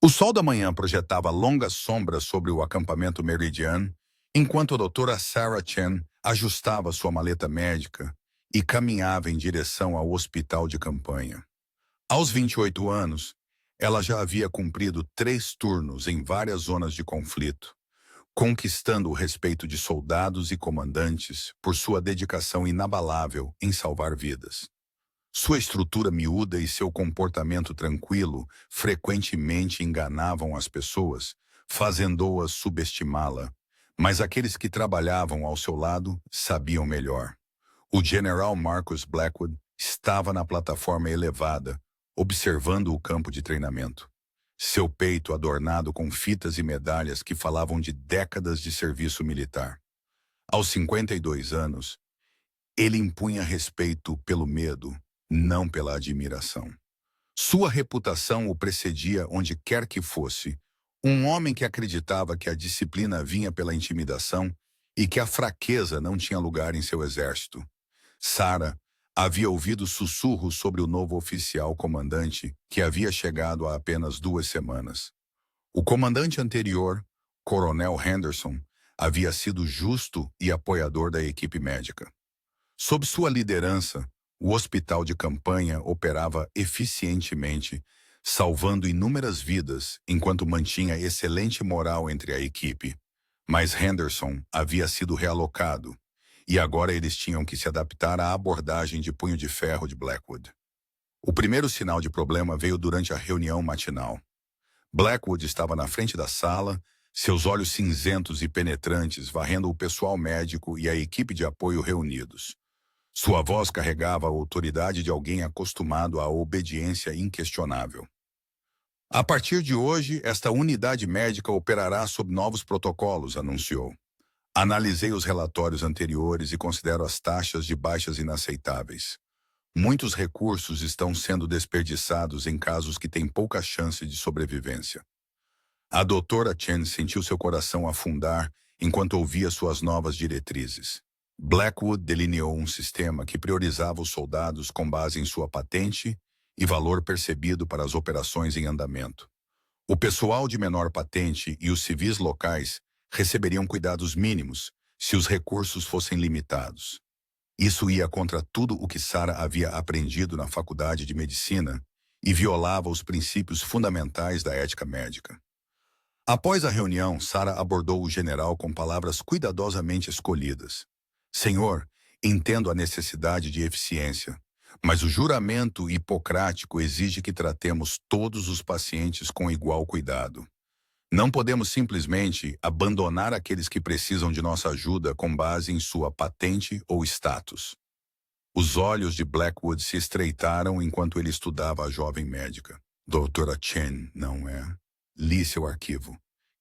O sol da manhã projetava longas sombras sobre o acampamento Meridian, enquanto a doutora Sarah Chen ajustava sua maleta médica e caminhava em direção ao hospital de campanha. Aos 28 anos, ela já havia cumprido 3 turnos em várias zonas de conflito, conquistando o respeito de soldados e comandantes por sua dedicação inabalável em salvar vidas. Sua estrutura miúda e seu comportamento tranquilo frequentemente enganavam as pessoas, fazendo-as subestimá-la. Mas aqueles que trabalhavam ao seu lado sabiam melhor. O general Marcus Blackwood estava na plataforma elevada, observando o campo de treinamento. Seu peito adornado com fitas e medalhas que falavam de décadas de serviço militar. Aos 52 anos, ele impunha respeito pelo medo, não pela admiração. Sua reputação o precedia onde quer que fosse. Um homem que acreditava que a disciplina vinha pela intimidação e que a fraqueza não tinha lugar em seu exército. Sarah havia ouvido sussurros sobre o novo oficial comandante que havia chegado há apenas 2 semanas. O comandante anterior, Coronel Henderson, havia sido justo e apoiador da equipe médica. Sob sua liderança, o hospital de campanha operava eficientemente, salvando inúmeras vidas enquanto mantinha excelente moral entre a equipe. Mas Henderson havia sido realocado, e agora eles tinham que se adaptar à abordagem de punho de ferro de Blackwood. O primeiro sinal de problema veio durante a reunião matinal. Blackwood estava na frente da sala, seus olhos cinzentos e penetrantes varrendo o pessoal médico e a equipe de apoio reunidos. Sua voz carregava a autoridade de alguém acostumado à obediência inquestionável. A partir de hoje, esta unidade médica operará sob novos protocolos, anunciou. Analisei os relatórios anteriores e considero as taxas de baixas inaceitáveis. Muitos recursos estão sendo desperdiçados em casos que têm pouca chance de sobrevivência. A doutora Chen sentiu seu coração afundar enquanto ouvia suas novas diretrizes. Blackwood delineou um sistema que priorizava os soldados com base em sua patente e valor percebido para as operações em andamento. O pessoal de menor patente e os civis locais receberiam cuidados mínimos se os recursos fossem limitados. Isso ia contra tudo o que Sarah havia aprendido na faculdade de medicina e violava os princípios fundamentais da ética médica. Após a reunião, Sarah abordou o general com palavras cuidadosamente escolhidas. Senhor, entendo a necessidade de eficiência, mas o juramento hipocrático exige que tratemos todos os pacientes com igual cuidado. Não podemos simplesmente abandonar aqueles que precisam de nossa ajuda com base em sua patente ou status. Os olhos de Blackwood se estreitaram enquanto ele estudava a jovem médica. Doutora Chen, não é? Li seu arquivo.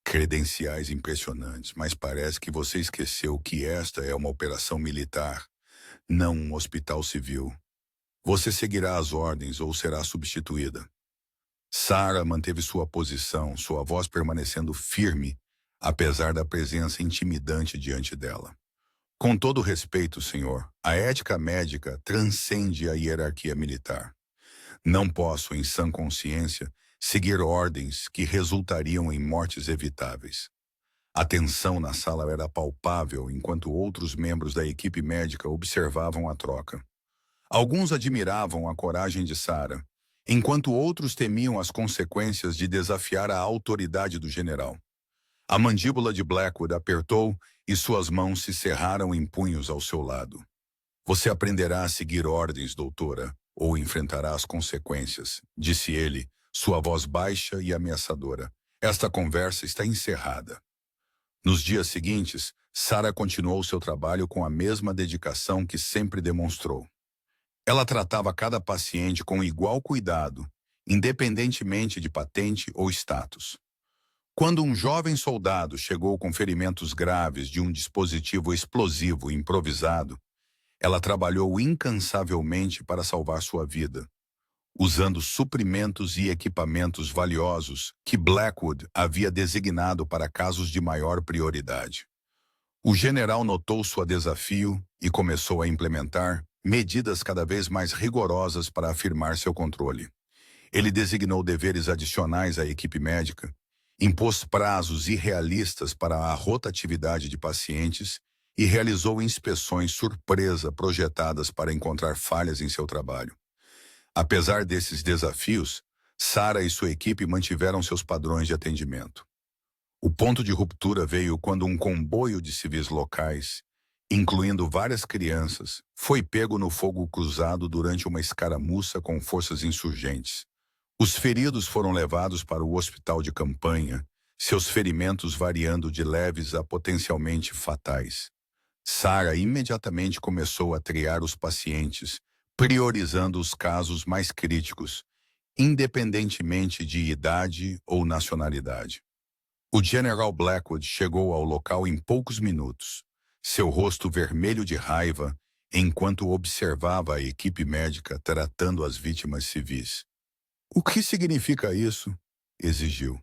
Credenciais impressionantes, mas parece que você esqueceu que esta é uma operação militar, não um hospital civil. Você seguirá as ordens ou será substituída. Sarah manteve sua posição, sua voz permanecendo firme, apesar da presença intimidante diante dela. Com todo respeito, senhor, a ética médica transcende a hierarquia militar. Não posso, em sã consciência, seguir ordens que resultariam em mortes evitáveis. A tensão na sala era palpável enquanto outros membros da equipe médica observavam a troca. Alguns admiravam a coragem de Sarah, enquanto outros temiam as consequências de desafiar a autoridade do general. A mandíbula de Blackwood apertou e suas mãos se cerraram em punhos ao seu lado. Você aprenderá a seguir ordens, doutora, ou enfrentará as consequências, disse ele, sua voz baixa e ameaçadora. Esta conversa está encerrada. Nos dias seguintes, Sarah continuou seu trabalho com a mesma dedicação que sempre demonstrou. Ela tratava cada paciente com igual cuidado, independentemente de patente ou status. Quando um jovem soldado chegou com ferimentos graves de um dispositivo explosivo improvisado, ela trabalhou incansavelmente para salvar sua vida, usando suprimentos e equipamentos valiosos que Blackwood havia designado para casos de maior prioridade. O general notou seu desafio e começou a implementar medidas cada vez mais rigorosas para afirmar seu controle. Ele designou deveres adicionais à equipe médica, impôs prazos irrealistas para a rotatividade de pacientes e realizou inspeções surpresa projetadas para encontrar falhas em seu trabalho. Apesar desses desafios, Sarah e sua equipe mantiveram seus padrões de atendimento. O ponto de ruptura veio quando um comboio de civis locais, incluindo várias crianças, foi pego no fogo cruzado durante uma escaramuça com forças insurgentes. Os feridos foram levados para o hospital de campanha, seus ferimentos variando de leves a potencialmente fatais. Sarah imediatamente começou a triar os pacientes, priorizando os casos mais críticos, independentemente de idade ou nacionalidade. O General Blackwood chegou ao local em poucos minutos, seu rosto vermelho de raiva, enquanto observava a equipe médica tratando as vítimas civis. "O que significa isso?" exigiu.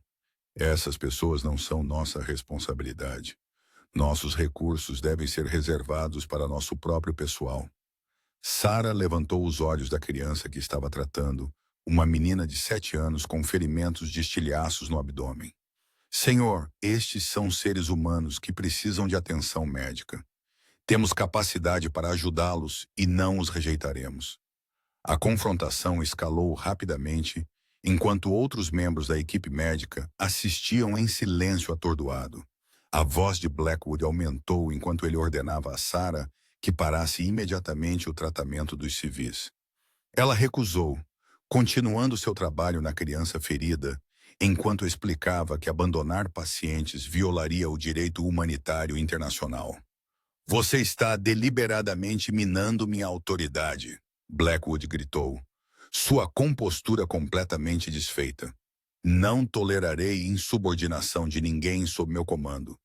"Essas pessoas não são nossa responsabilidade. Nossos recursos devem ser reservados para nosso próprio pessoal." Sarah levantou os olhos da criança que estava tratando, uma menina de 7 anos com ferimentos de estilhaços no abdômen. "Senhor, estes são seres humanos que precisam de atenção médica. Temos capacidade para ajudá-los e não os rejeitaremos." A confrontação escalou rapidamente, enquanto outros membros da equipe médica assistiam em silêncio atordoado. A voz de Blackwood aumentou enquanto ele ordenava a Sarah que parasse imediatamente o tratamento dos civis. Ela recusou, continuando seu trabalho na criança ferida, enquanto explicava que abandonar pacientes violaria o direito humanitário internacional. "Você está deliberadamente minando minha autoridade", Blackwood gritou, sua compostura completamente desfeita. "Não tolerarei insubordinação de ninguém sob meu comando,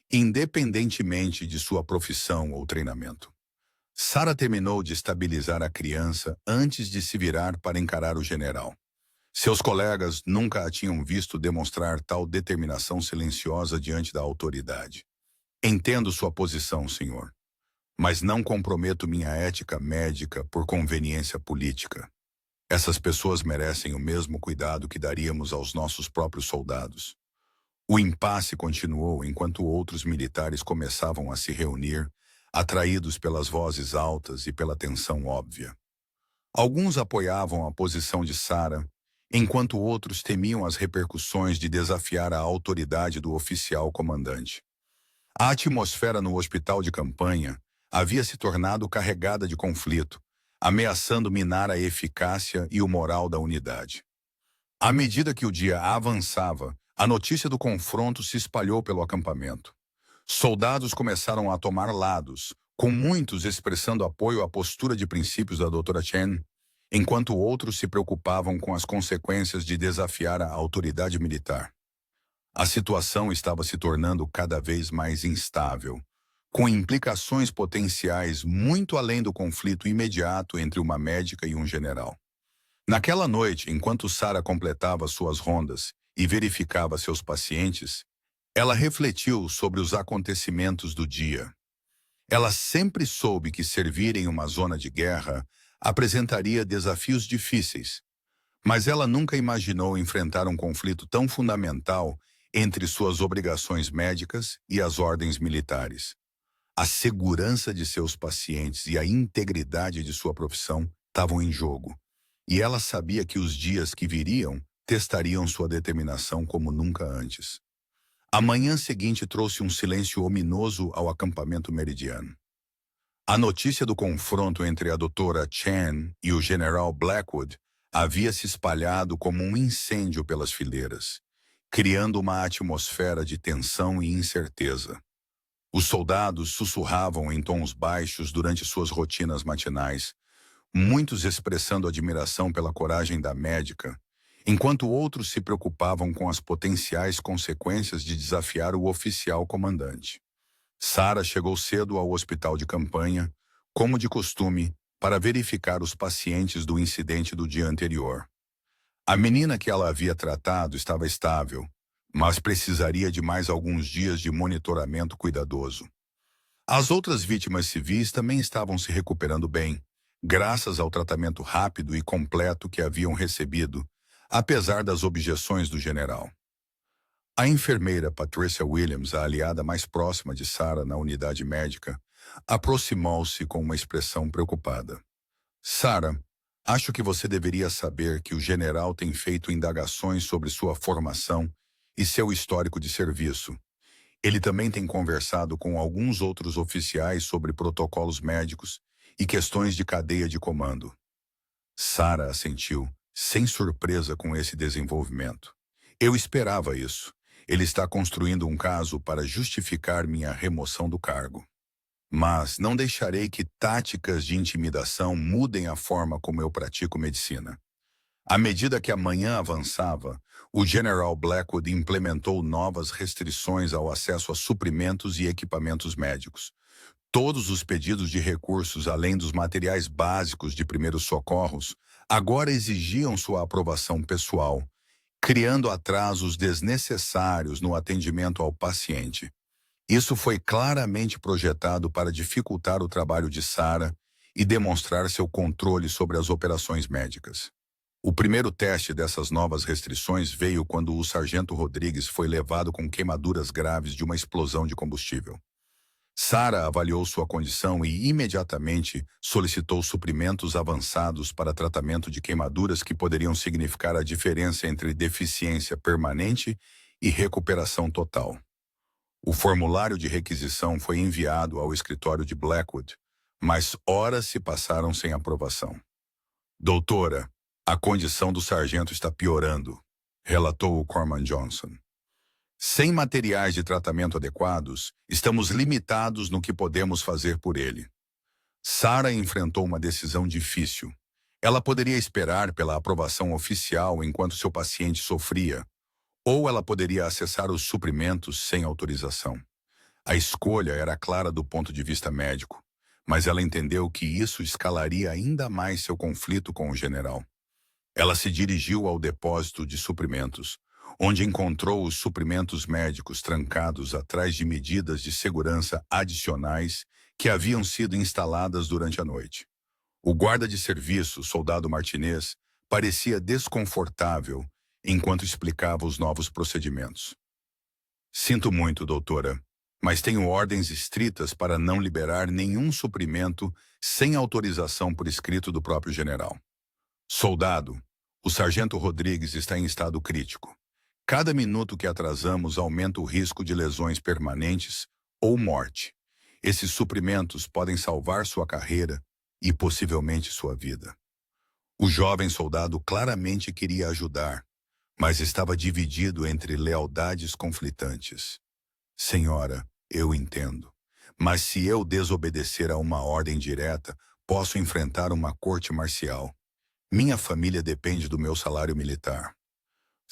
independentemente de sua profissão ou treinamento." Sarah terminou de estabilizar a criança antes de se virar para encarar o general. Seus colegas nunca a tinham visto demonstrar tal determinação silenciosa diante da autoridade. "Entendo sua posição, senhor, mas não comprometo minha ética médica por conveniência política. Essas pessoas merecem o mesmo cuidado que daríamos aos nossos próprios soldados." O impasse continuou enquanto outros militares começavam a se reunir, atraídos pelas vozes altas e pela tensão óbvia. Alguns apoiavam a posição de Sarah, enquanto outros temiam as repercussões de desafiar a autoridade do oficial comandante. A atmosfera no hospital de campanha havia se tornado carregada de conflito, ameaçando minar a eficácia e o moral da unidade. À medida que o dia avançava, a notícia do confronto se espalhou pelo acampamento. Soldados começaram a tomar lados, com muitos expressando apoio à postura de princípios da Dra. Chen, enquanto outros se preocupavam com as consequências de desafiar a autoridade militar. A situação estava se tornando cada vez mais instável, com implicações potenciais muito além do conflito imediato entre uma médica e um general. Naquela noite, enquanto Sarah completava suas rondas e verificava seus pacientes, ela refletiu sobre os acontecimentos do dia. Ela sempre soube que servir em uma zona de guerra apresentaria desafios difíceis, mas ela nunca imaginou enfrentar um conflito tão fundamental entre suas obrigações médicas e as ordens militares. A segurança de seus pacientes e a integridade de sua profissão estavam em jogo, e ela sabia que os dias que viriam testariam sua determinação como nunca antes. A manhã seguinte trouxe um silêncio ominoso ao acampamento meridiano. A notícia do confronto entre a Dra. Chen e o General Blackwood havia se espalhado como um incêndio pelas fileiras, criando uma atmosfera de tensão e incerteza. Os soldados sussurravam em tons baixos durante suas rotinas matinais, muitos expressando admiração pela coragem da médica, enquanto outros se preocupavam com as potenciais consequências de desafiar o oficial comandante. Sarah chegou cedo ao hospital de campanha, como de costume, para verificar os pacientes do incidente do dia anterior. A menina que ela havia tratado estava estável, mas precisaria de mais alguns dias de monitoramento cuidadoso. As outras vítimas civis também estavam se recuperando bem, graças ao tratamento rápido e completo que haviam recebido, apesar das objeções do general. A enfermeira Patricia Williams, a aliada mais próxima de Sarah na unidade médica, aproximou-se com uma expressão preocupada. Sarah, acho que você deveria saber que o general tem feito indagações sobre sua formação e seu histórico de serviço. Ele também tem conversado com alguns outros oficiais sobre protocolos médicos e questões de cadeia de comando. Sarah assentiu, sem surpresa com esse desenvolvimento. Eu esperava isso. Ele está construindo um caso para justificar minha remoção do cargo. Mas não deixarei que táticas de intimidação mudem a forma como eu pratico medicina. À medida que a manhã avançava, o General Blackwood implementou novas restrições ao acesso a suprimentos e equipamentos médicos. Todos os pedidos de recursos, além dos materiais básicos de primeiros socorros, agora exigiam sua aprovação pessoal, criando atrasos desnecessários no atendimento ao paciente. Isso foi claramente projetado para dificultar o trabalho de Sarah e demonstrar seu controle sobre as operações médicas. O primeiro teste dessas novas restrições veio quando o sargento Rodrigues foi levado com queimaduras graves de uma explosão de combustível. Sarah avaliou sua condição e imediatamente solicitou suprimentos avançados para tratamento de queimaduras que poderiam significar a diferença entre deficiência permanente e recuperação total. O formulário de requisição foi enviado ao escritório de Blackwood, mas horas se passaram sem aprovação. Doutora, a condição do sargento está piorando, relatou o Corman Johnson. Sem materiais de tratamento adequados, estamos limitados no que podemos fazer por ele. Sarah enfrentou uma decisão difícil. Ela poderia esperar pela aprovação oficial enquanto seu paciente sofria, ou ela poderia acessar os suprimentos sem autorização. A escolha era clara do ponto de vista médico, mas ela entendeu que isso escalaria ainda mais seu conflito com o general. Ela se dirigiu ao depósito de suprimentos, onde encontrou os suprimentos médicos trancados atrás de medidas de segurança adicionais que haviam sido instaladas durante a noite. O guarda de serviço, soldado Martinez, parecia desconfortável enquanto explicava os novos procedimentos. Sinto muito, doutora, mas tenho ordens estritas para não liberar nenhum suprimento sem autorização por escrito do próprio general. Soldado, o sargento Rodrigues está em estado crítico. Cada minuto que atrasamos aumenta o risco de lesões permanentes ou morte. Esses suprimentos podem salvar sua carreira e possivelmente sua vida. O jovem soldado claramente queria ajudar, mas estava dividido entre lealdades conflitantes. Senhora, eu entendo, mas se eu desobedecer a uma ordem direta, posso enfrentar uma corte marcial. Minha família depende do meu salário militar.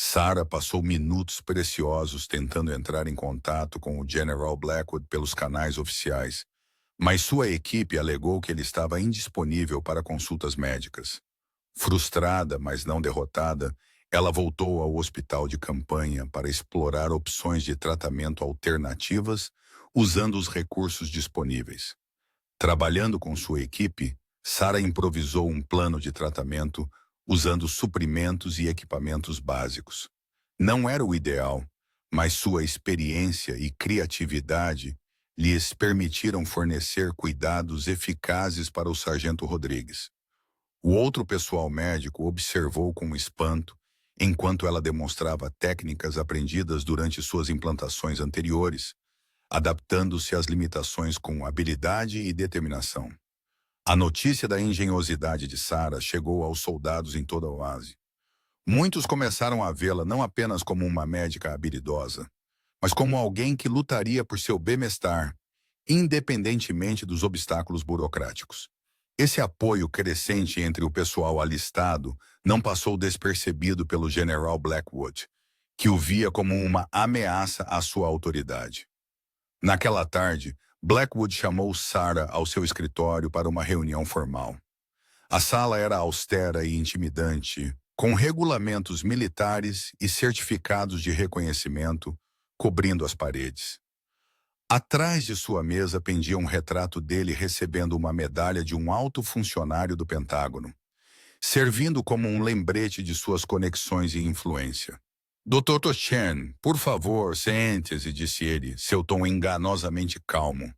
Sarah passou minutos preciosos tentando entrar em contato com o General Blackwood pelos canais oficiais, mas sua equipe alegou que ele estava indisponível para consultas médicas. Frustrada, mas não derrotada, ela voltou ao hospital de campanha para explorar opções de tratamento alternativas usando os recursos disponíveis. Trabalhando com sua equipe, Sarah improvisou um plano de tratamento usando suprimentos e equipamentos básicos. Não era o ideal, mas sua experiência e criatividade lhes permitiram fornecer cuidados eficazes para o sargento Rodrigues. O outro pessoal médico observou com espanto enquanto ela demonstrava técnicas aprendidas durante suas implantações anteriores, adaptando-se às limitações com habilidade e determinação. A notícia da engenhosidade de Sarah chegou aos soldados em toda a oásis. Muitos começaram a vê-la não apenas como uma médica habilidosa, mas como alguém que lutaria por seu bem-estar, independentemente dos obstáculos burocráticos. Esse apoio crescente entre o pessoal alistado não passou despercebido pelo General Blackwood, que o via como uma ameaça à sua autoridade. Naquela tarde, Blackwood chamou Sarah ao seu escritório para uma reunião formal. A sala era austera e intimidante, com regulamentos militares e certificados de reconhecimento cobrindo as paredes. Atrás de sua mesa pendia um retrato dele recebendo uma medalha de um alto funcionário do Pentágono. servindo como um lembrete de suas conexões e influência. Dr. Chen, por favor, sente-se, disse ele, seu tom enganosamente calmo.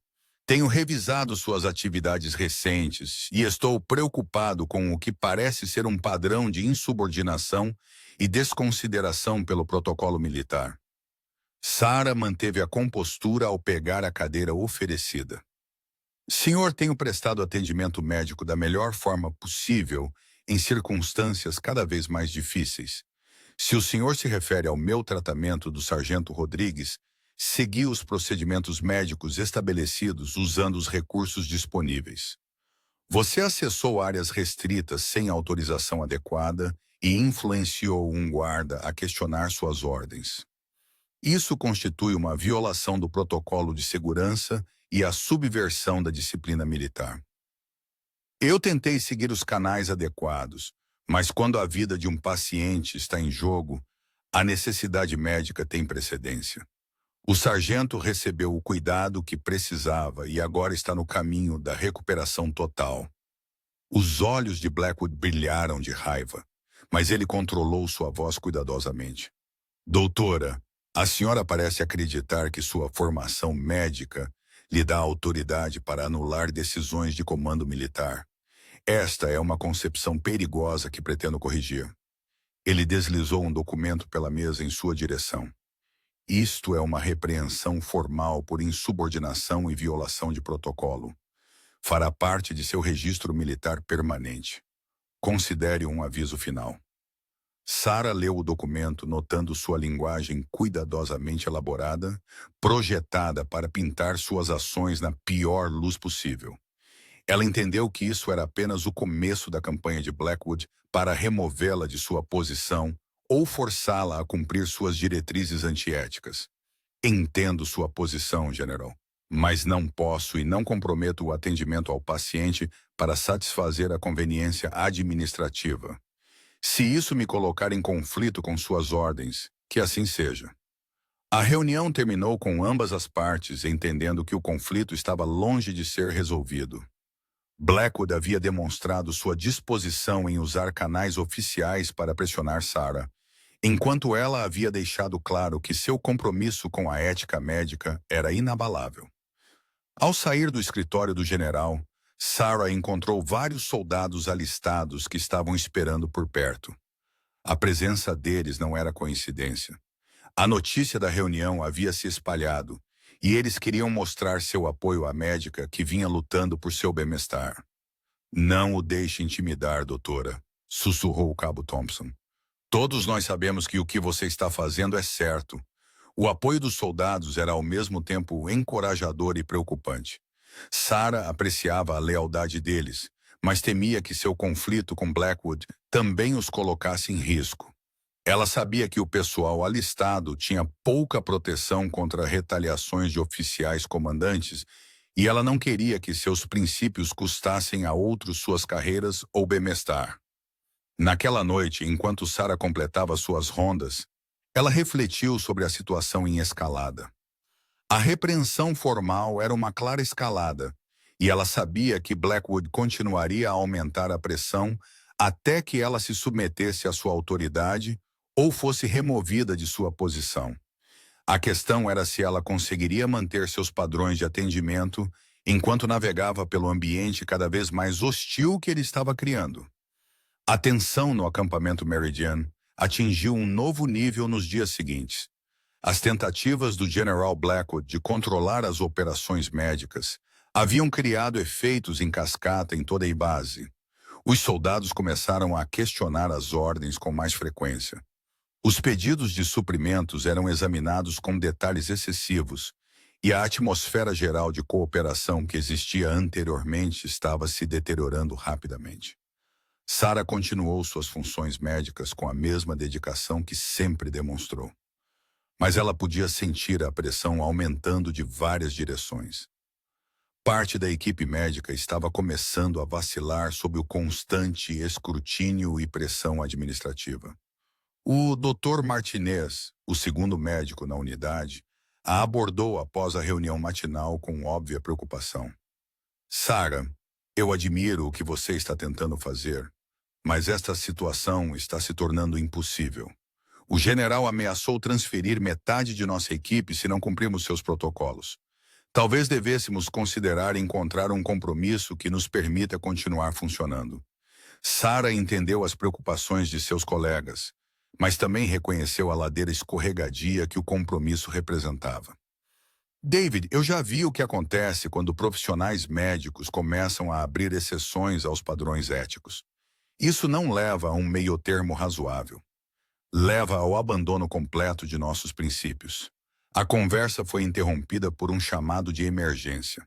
Tenho revisado suas atividades recentes e estou preocupado com o que parece ser um padrão de insubordinação e desconsideração pelo protocolo militar. Sarah manteve a compostura ao pegar a cadeira oferecida. Senhor, tenho prestado atendimento médico da melhor forma possível em circunstâncias cada vez mais difíceis. Se o senhor se refere ao meu tratamento do sargento Rodrigues, segui os procedimentos médicos estabelecidos usando os recursos disponíveis. Você acessou áreas restritas sem autorização adequada e influenciou um guarda a questionar suas ordens. Isso constitui uma violação do protocolo de segurança e a subversão da disciplina militar. Eu tentei seguir os canais adequados, mas quando a vida de um paciente está em jogo, a necessidade médica tem precedência. O sargento recebeu o cuidado que precisava e agora está no caminho da recuperação total. Os olhos de Blackwood brilharam de raiva, mas ele controlou sua voz cuidadosamente. Doutora, a senhora parece acreditar que sua formação médica lhe dá autoridade para anular decisões de comando militar. Esta é uma concepção perigosa que pretendo corrigir. Ele deslizou um documento pela mesa em sua direção. Isto é uma repreensão formal por insubordinação e violação de protocolo. Fará parte de seu registro militar permanente. Considere um aviso final. Sarah leu o documento, notando sua linguagem cuidadosamente elaborada, projetada para pintar suas ações na pior luz possível. Ela entendeu que isso era apenas o começo da campanha de Blackwood para removê-la de sua posição ou forçá-la a cumprir suas diretrizes antiéticas. Entendo sua posição, general, mas não posso e não comprometo o atendimento ao paciente para satisfazer a conveniência administrativa. Se isso me colocar em conflito com suas ordens, que assim seja. A reunião terminou com ambas as partes entendendo que o conflito estava longe de ser resolvido. Blackwood havia demonstrado sua disposição em usar canais oficiais para pressionar Sarah, enquanto ela havia deixado claro que seu compromisso com a ética médica era inabalável. Ao sair do escritório do general, Sarah encontrou vários soldados alistados que estavam esperando por perto. A presença deles não era coincidência. A notícia da reunião havia se espalhado, e eles queriam mostrar seu apoio à médica que vinha lutando por seu bem-estar. Não o deixe intimidar, doutora, sussurrou o cabo Thompson. Todos nós sabemos que o que você está fazendo é certo. O apoio dos soldados era ao mesmo tempo encorajador e preocupante. Sarah apreciava a lealdade deles, mas temia que seu conflito com Blackwood também os colocasse em risco. Ela sabia que o pessoal alistado tinha pouca proteção contra retaliações de oficiais comandantes e ela não queria que seus princípios custassem a outros suas carreiras ou bem-estar. Naquela noite, enquanto Sarah completava suas rondas, ela refletiu sobre a situação em escalada. A repreensão formal era uma clara escalada, e ela sabia que Blackwood continuaria a aumentar a pressão até que ela se submetesse à sua autoridade ou fosse removida de sua posição. A questão era se ela conseguiria manter seus padrões de atendimento enquanto navegava pelo ambiente cada vez mais hostil que ele estava criando. A tensão no acampamento Meridian atingiu um novo nível nos dias seguintes. As tentativas do General Blackwood de controlar as operações médicas haviam criado efeitos em cascata em toda a base. Os soldados começaram a questionar as ordens com mais frequência. Os pedidos de suprimentos eram examinados com detalhes excessivos, e a atmosfera geral de cooperação que existia anteriormente estava se deteriorando rapidamente. Sarah continuou suas funções médicas com a mesma dedicação que sempre demonstrou. Mas ela podia sentir a pressão aumentando de várias direções. Parte da equipe médica estava começando a vacilar sob o constante escrutínio e pressão administrativa. O Dr. Martinez, o segundo médico na unidade, a abordou após a reunião matinal com óbvia preocupação. Sarah, eu admiro o que você está tentando fazer, Mas esta situação está se tornando impossível. O general ameaçou transferir metade de nossa equipe se não cumprirmos seus protocolos. Talvez devêssemos considerar encontrar um compromisso que nos permita continuar funcionando. Sarah entendeu as preocupações de seus colegas, mas também reconheceu a ladeira escorregadia que o compromisso representava. David, eu já vi o que acontece quando profissionais médicos começam a abrir exceções aos padrões éticos. Isso não leva a um meio-termo razoável. Leva ao abandono completo de nossos princípios. A conversa foi interrompida por um chamado de emergência.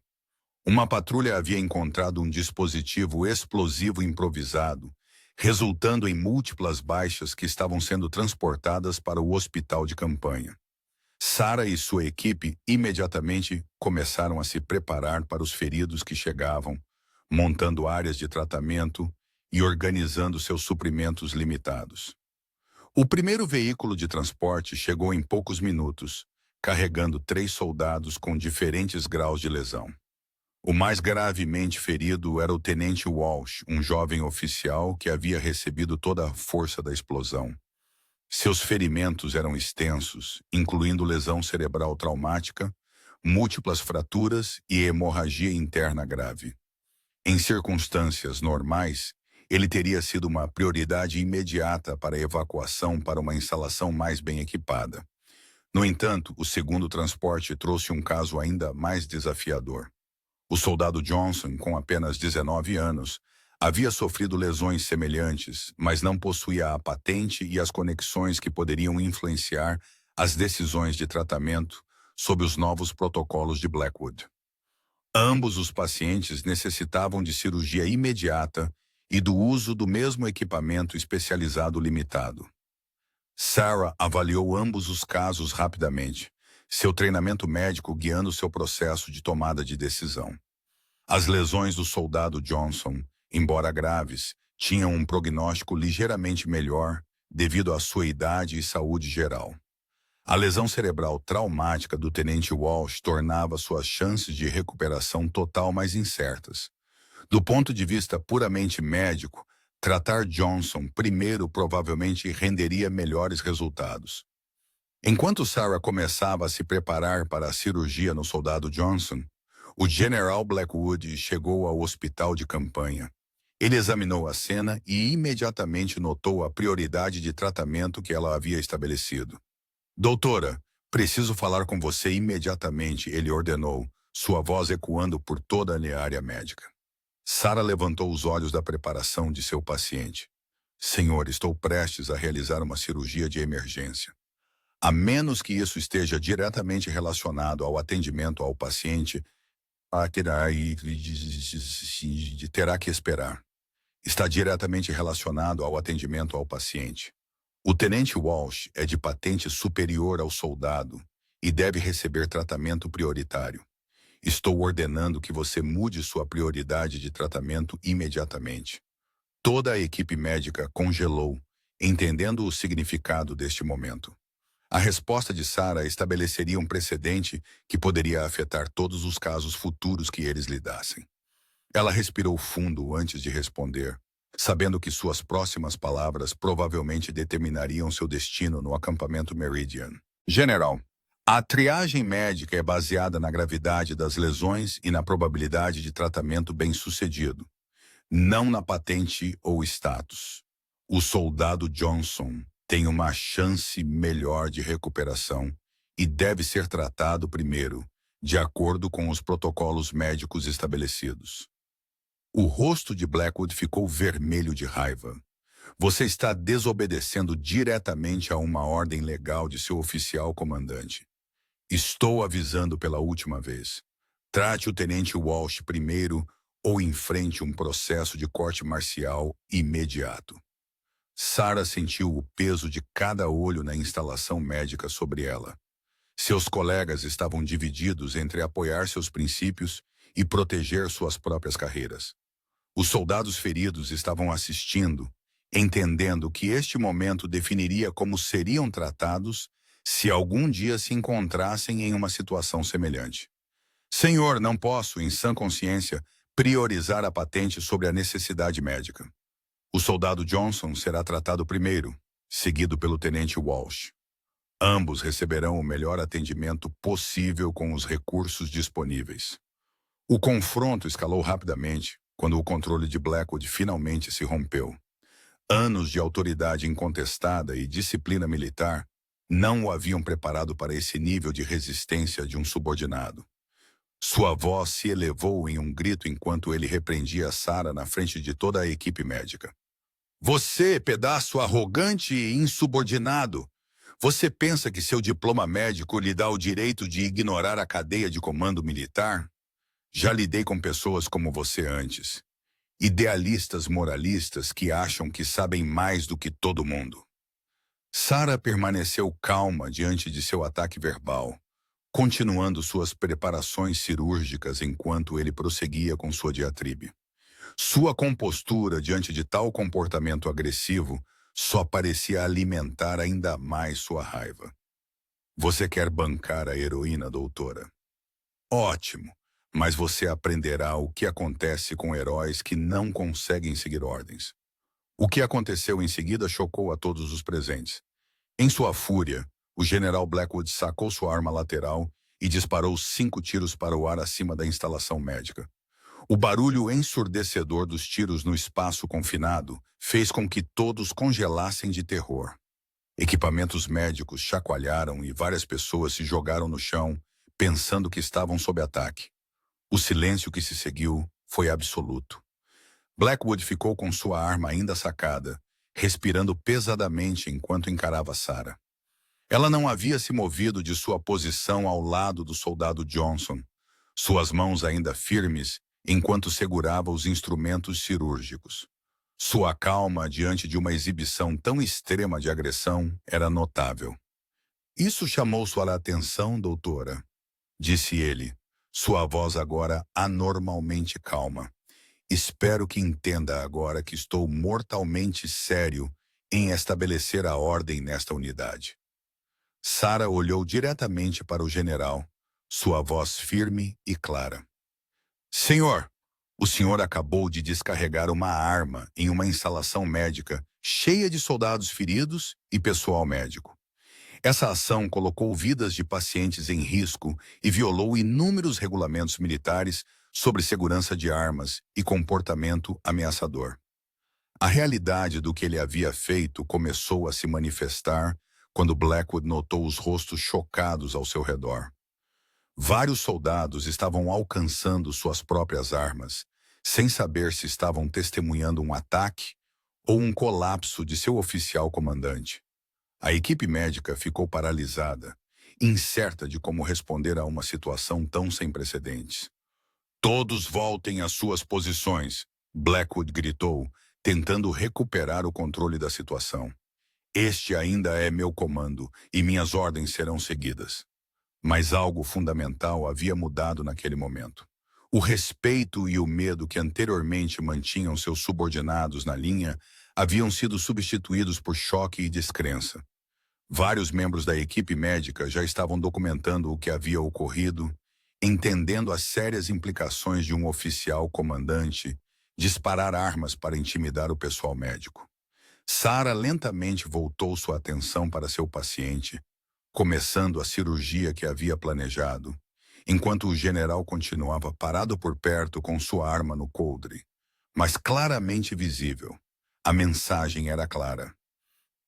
Uma patrulha havia encontrado um dispositivo explosivo improvisado, resultando em múltiplas baixas que estavam sendo transportadas para o hospital de campanha. Sarah e sua equipe imediatamente começaram a se preparar para os feridos que chegavam, montando áreas de tratamento e organizando seus suprimentos limitados. O primeiro veículo de transporte chegou em poucos minutos, carregando 3 soldados com diferentes graus de lesão. O mais gravemente ferido era o tenente Walsh, um jovem oficial que havia recebido toda a força da explosão. Seus ferimentos eram extensos, incluindo lesão cerebral traumática, múltiplas fraturas e hemorragia interna grave. Em circunstâncias normais, ele teria sido uma prioridade imediata para a evacuação para uma instalação mais bem equipada. No entanto, o segundo transporte trouxe um caso ainda mais desafiador. O soldado Johnson, com apenas 19 anos, havia sofrido lesões semelhantes, mas não possuía a patente e as conexões que poderiam influenciar as decisões de tratamento sob os novos protocolos de Blackwood. Ambos os pacientes necessitavam de cirurgia imediata e do uso do mesmo equipamento especializado limitado. Sarah avaliou ambos os casos rapidamente, seu treinamento médico guiando seu processo de tomada de decisão. As lesões do soldado Johnson, embora graves, tinham um prognóstico ligeiramente melhor devido à sua idade e saúde geral. A lesão cerebral traumática do tenente Walsh tornava suas chances de recuperação total mais incertas. Do ponto de vista puramente médico, tratar Johnson primeiro provavelmente renderia melhores resultados. Enquanto Sarah começava a se preparar para a cirurgia no soldado Johnson, o General Blackwood chegou ao hospital de campanha. Ele examinou a cena e imediatamente notou a prioridade de tratamento que ela havia estabelecido. Doutora, preciso falar com você imediatamente, ele ordenou, sua voz ecoando por toda a área médica. Sarah levantou os olhos da preparação de seu paciente. Senhor, estou prestes a realizar uma cirurgia de emergência. A menos que isso esteja diretamente relacionado ao atendimento ao paciente, terá que esperar. Está diretamente relacionado ao atendimento ao paciente. O tenente Walsh é de patente superior ao soldado e deve receber tratamento prioritário. Estou ordenando que você mude sua prioridade de tratamento imediatamente. Toda a equipe médica congelou, entendendo o significado deste momento. A resposta de Sarah estabeleceria um precedente que poderia afetar todos os casos futuros que eles lidassem. Ela respirou fundo antes de responder, sabendo que suas próximas palavras provavelmente determinariam seu destino no acampamento Meridian. General, a triagem médica é baseada na gravidade das lesões e na probabilidade de tratamento bem-sucedido, não na patente ou status. O soldado Johnson tem uma chance melhor de recuperação e deve ser tratado primeiro, de acordo com os protocolos médicos estabelecidos. O rosto de Blackwood ficou vermelho de raiva. Você está desobedecendo diretamente a uma ordem legal de seu oficial comandante. Estou avisando pela última vez. Trate o tenente Walsh primeiro ou enfrente um processo de corte marcial imediato. Sarah sentiu o peso de cada olho na instalação médica sobre ela. Seus colegas estavam divididos entre apoiar seus princípios e proteger suas próprias carreiras. Os soldados feridos estavam assistindo, entendendo que este momento definiria como seriam tratados se algum dia se encontrassem em uma situação semelhante. Senhor, não posso, em sã consciência, priorizar a patente sobre a necessidade médica. O soldado Johnson será tratado primeiro, seguido pelo tenente Walsh. Ambos receberão o melhor atendimento possível com os recursos disponíveis. O confronto escalou rapidamente quando o controle de Blackwood finalmente se rompeu. Anos de autoridade incontestada e disciplina militar não o haviam preparado para esse nível de resistência de um subordinado. Sua voz se elevou em um grito enquanto ele repreendia Sarah na frente de toda a equipe médica. Você, pedaço arrogante e insubordinado! Você pensa que seu diploma médico lhe dá o direito de ignorar a cadeia de comando militar? Já lidei com pessoas como você antes. Idealistas moralistas que acham que sabem mais do que todo mundo. Sarah permaneceu calma diante de seu ataque verbal, continuando suas preparações cirúrgicas enquanto ele prosseguia com sua diatribe. Sua compostura diante de tal comportamento agressivo só parecia alimentar ainda mais sua raiva. Você quer bancar a heroína, doutora? Ótimo, mas você aprenderá o que acontece com heróis que não conseguem seguir ordens. O que aconteceu em seguida chocou a todos os presentes. Em sua fúria, o general Blackwood sacou sua arma lateral e disparou 5 tiros para o ar acima da instalação médica. O barulho ensurdecedor dos tiros no espaço confinado fez com que todos congelassem de terror. Equipamentos médicos chacoalharam e várias pessoas se jogaram no chão, pensando que estavam sob ataque. O silêncio que se seguiu foi absoluto. Blackwood ficou com sua arma ainda sacada, respirando pesadamente enquanto encarava Sarah. Ela não havia se movido de sua posição ao lado do soldado Johnson, suas mãos ainda firmes enquanto segurava os instrumentos cirúrgicos. Sua calma diante de uma exibição tão extrema de agressão era notável. Isso chamou sua atenção, doutora, disse ele, sua voz agora anormalmente calma. Espero que entenda agora que estou mortalmente sério em estabelecer a ordem nesta unidade. Sarah olhou diretamente para o general, sua voz firme e clara. Senhor, o senhor acabou de descarregar uma arma em uma instalação médica cheia de soldados feridos e pessoal médico. Essa ação colocou vidas de pacientes em risco e violou inúmeros regulamentos militares sobre segurança de armas e comportamento ameaçador. A realidade do que ele havia feito começou a se manifestar quando Blackwood notou os rostos chocados ao seu redor. Vários soldados estavam alcançando suas próprias armas, sem saber se estavam testemunhando um ataque ou um colapso de seu oficial comandante. A equipe médica ficou paralisada, incerta de como responder a uma situação tão sem precedentes. Todos voltem às suas posições, Blackwood gritou, tentando recuperar o controle da situação. Este ainda é meu comando e minhas ordens serão seguidas. Mas algo fundamental havia mudado naquele momento. O respeito e o medo que anteriormente mantinham seus subordinados na linha haviam sido substituídos por choque e descrença. Vários membros da equipe médica já estavam documentando o que havia ocorrido, entendendo as sérias implicações de um oficial comandante disparar armas para intimidar o pessoal médico. Sarah lentamente voltou sua atenção para seu paciente, começando a cirurgia que havia planejado, enquanto o general continuava parado por perto com sua arma no coldre, mas claramente visível. A mensagem era clara.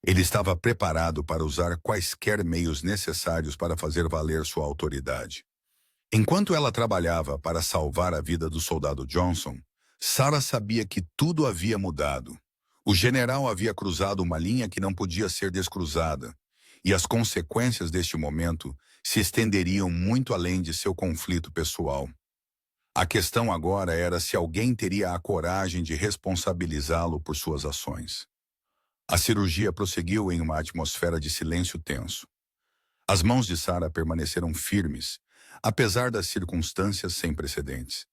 Ele estava preparado para usar quaisquer meios necessários para fazer valer sua autoridade. Enquanto ela trabalhava para salvar a vida do soldado Johnson, Sarah sabia que tudo havia mudado. O general havia cruzado uma linha que não podia ser descruzada, e as consequências deste momento se estenderiam muito além de seu conflito pessoal. A questão agora era se alguém teria a coragem de responsabilizá-lo por suas ações. A cirurgia prosseguiu em uma atmosfera de silêncio tenso. As mãos de Sarah permaneceram firmes, apesar das circunstâncias sem precedentes.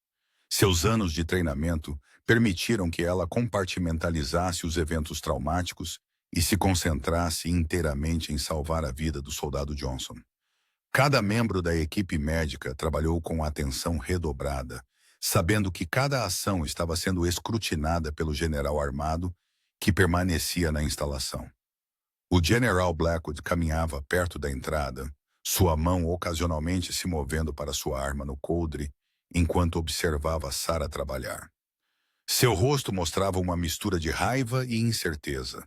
Seus anos de treinamento permitiram que ela compartimentalizasse os eventos traumáticos e se concentrasse inteiramente em salvar a vida do soldado Johnson. Cada membro da equipe médica trabalhou com atenção redobrada, sabendo que cada ação estava sendo escrutinada pelo general armado que permanecia na instalação. O General Blackwood caminhava perto da entrada, sua mão ocasionalmente se movendo para sua arma no coldre, enquanto observava Sarah trabalhar. Seu rosto mostrava uma mistura de raiva e incerteza.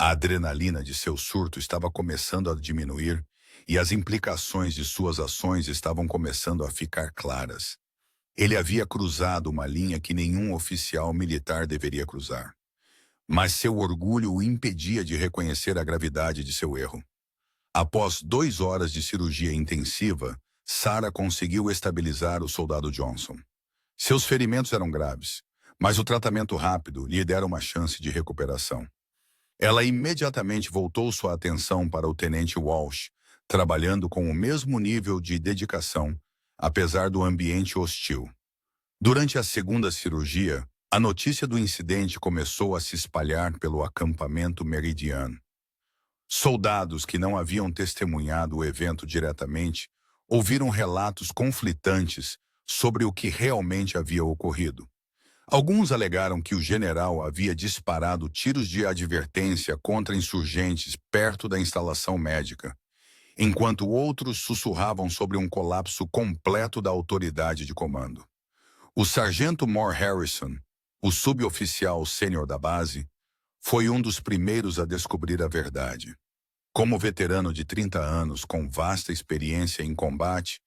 A adrenalina de seu surto estava começando a diminuir e as implicações de suas ações estavam começando a ficar claras. Ele havia cruzado uma linha que nenhum oficial militar deveria cruzar. Mas seu orgulho o impedia de reconhecer a gravidade de seu erro. Após 2 horas de cirurgia intensiva, Sarah conseguiu estabilizar o soldado Johnson. Seus ferimentos eram graves, mas o tratamento rápido lhe dera uma chance de recuperação. Ela imediatamente voltou sua atenção para o tenente Walsh, trabalhando com o mesmo nível de dedicação, apesar do ambiente hostil. Durante a segunda cirurgia, a notícia do incidente começou a se espalhar pelo acampamento Meridian. Soldados que não haviam testemunhado o evento diretamente ouviram relatos conflitantes sobre o que realmente havia ocorrido. Alguns alegaram que o general havia disparado tiros de advertência contra insurgentes perto da instalação médica, enquanto outros sussurravam sobre um colapso completo da autoridade de comando. O sargento Moore Harrison, o suboficial sênior da base, foi um dos primeiros a descobrir a verdade. Como veterano de 30 anos com vasta experiência em combate,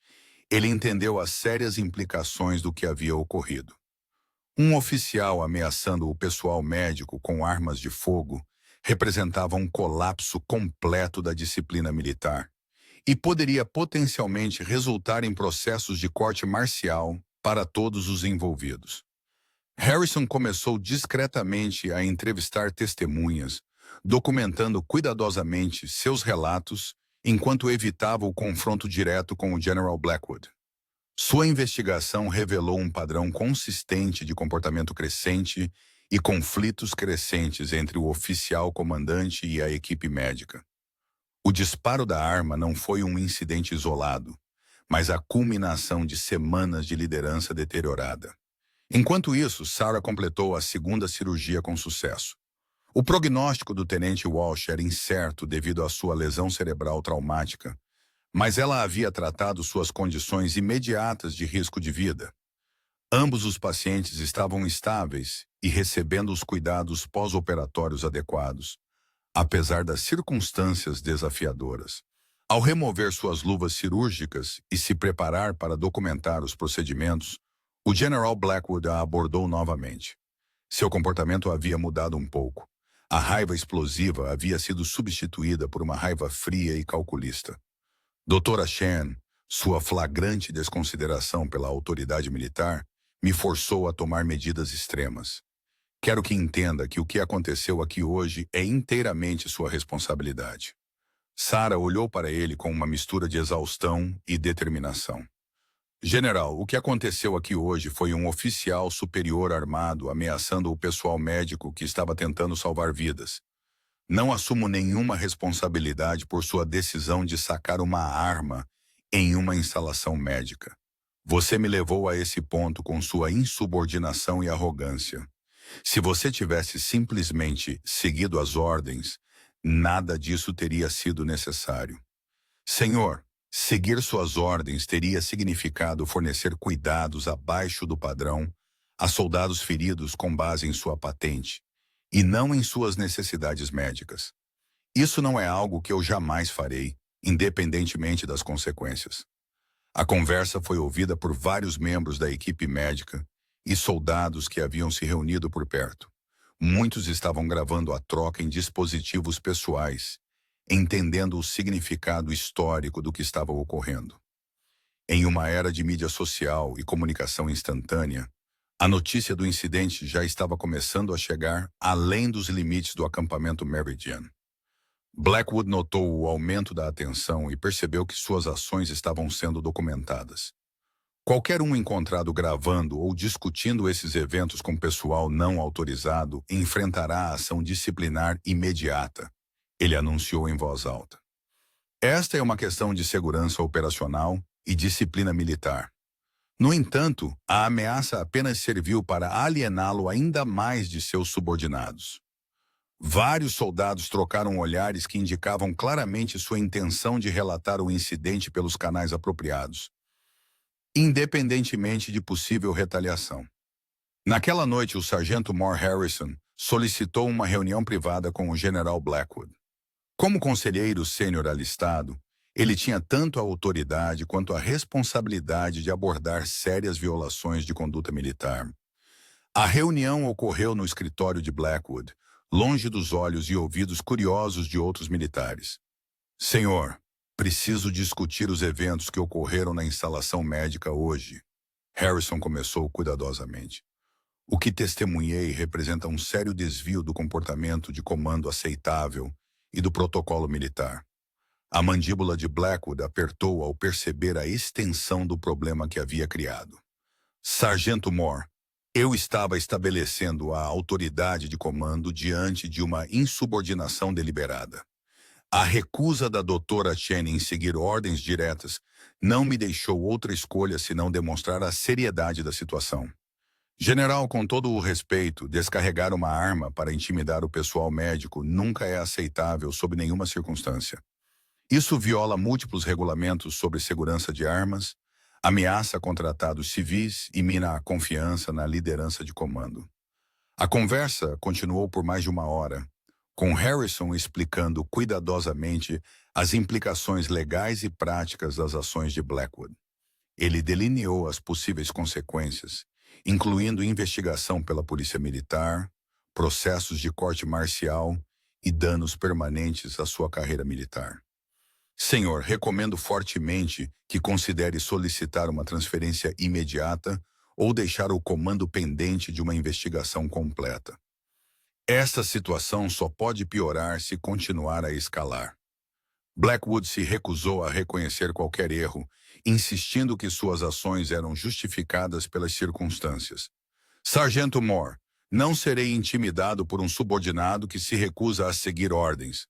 ele entendeu as sérias implicações do que havia ocorrido. Um oficial ameaçando o pessoal médico com armas de fogo representava um colapso completo da disciplina militar e poderia potencialmente resultar em processos de corte marcial para todos os envolvidos. Harrison começou discretamente a entrevistar testemunhas, documentando cuidadosamente seus relatos enquanto evitava o confronto direto com o General Blackwood. Sua investigação revelou um padrão consistente de comportamento crescente e conflitos crescentes entre o oficial comandante e a equipe médica. O disparo da arma não foi um incidente isolado, mas a culminação de semanas de liderança deteriorada. Enquanto isso, Sarah completou a segunda cirurgia com sucesso. O prognóstico do tenente Walsh era incerto devido à sua lesão cerebral traumática, mas ela havia tratado suas condições imediatas de risco de vida. Ambos os pacientes estavam estáveis e recebendo os cuidados pós-operatórios adequados, apesar das circunstâncias desafiadoras. Ao remover suas luvas cirúrgicas e se preparar para documentar os procedimentos, o General Blackwood a abordou novamente. Seu comportamento havia mudado um pouco. A raiva explosiva havia sido substituída por uma raiva fria e calculista. Doutora Chen, sua flagrante desconsideração pela autoridade militar, me forçou a tomar medidas extremas. Quero que entenda que o que aconteceu aqui hoje é inteiramente sua responsabilidade. Sarah olhou para ele com uma mistura de exaustão e determinação. General, o que aconteceu aqui hoje foi um oficial superior armado ameaçando o pessoal médico que estava tentando salvar vidas. Não assumo nenhuma responsabilidade por sua decisão de sacar uma arma em uma instalação médica. Você me levou a esse ponto com sua insubordinação e arrogância. Se você tivesse simplesmente seguido as ordens, nada disso teria sido necessário. Senhor, seguir suas ordens teria significado fornecer cuidados abaixo do padrão a soldados feridos com base em sua patente, e não em suas necessidades médicas. Isso não é algo que eu jamais farei, independentemente das consequências. A conversa foi ouvida por vários membros da equipe médica e soldados que haviam se reunido por perto. Muitos estavam gravando a troca em dispositivos pessoais, entendendo o significado histórico do que estava ocorrendo. Em uma era de mídia social e comunicação instantânea, a notícia do incidente já estava começando a chegar além dos limites do acampamento Meridian. Blackwood notou o aumento da atenção e percebeu que suas ações estavam sendo documentadas. Qualquer um encontrado gravando ou discutindo esses eventos com pessoal não autorizado enfrentará a ação disciplinar imediata, ele anunciou em voz alta. Esta é uma questão de segurança operacional e disciplina militar. No entanto, a ameaça apenas serviu para aliená-lo ainda mais de seus subordinados. Vários soldados trocaram olhares que indicavam claramente sua intenção de relatar o incidente pelos canais apropriados, independentemente de possível retaliação. Naquela noite, o sargento Moore Harrison solicitou uma reunião privada com o general Blackwood. Como conselheiro sênior alistado, ele tinha tanto a autoridade quanto a responsabilidade de abordar sérias violações de conduta militar. A reunião ocorreu no escritório de Blackwood, longe dos olhos e ouvidos curiosos de outros militares. Senhor, preciso discutir os eventos que ocorreram na instalação médica hoje. Harrison começou cuidadosamente. O que testemunhei representa um sério desvio do comportamento de comando aceitável e do protocolo militar. A mandíbula de Blackwood apertou ao perceber a extensão do problema que havia criado. Sargento Moore, eu estava estabelecendo a autoridade de comando diante de uma insubordinação deliberada. A recusa da doutora Chen em seguir ordens diretas não me deixou outra escolha senão demonstrar a seriedade da situação. General, com todo o respeito, descarregar uma arma para intimidar o pessoal médico nunca é aceitável sob nenhuma circunstância. Isso viola múltiplos regulamentos sobre segurança de armas, ameaça contratados civis e mina a confiança na liderança de comando. A conversa continuou por mais de uma hora, com Harrison explicando cuidadosamente as implicações legais e práticas das ações de Blackwood. Ele delineou as possíveis consequências, incluindo investigação pela polícia militar, processos de corte marcial e danos permanentes à sua carreira militar. Senhor, recomendo fortemente que considere solicitar uma transferência imediata ou deixar o comando pendente de uma investigação completa. Esta situação só pode piorar se continuar a escalar. Blackwood se recusou a reconhecer qualquer erro, insistindo que suas ações eram justificadas pelas circunstâncias. Sargento Moore, não serei intimidado por um subordinado que se recusa a seguir ordens.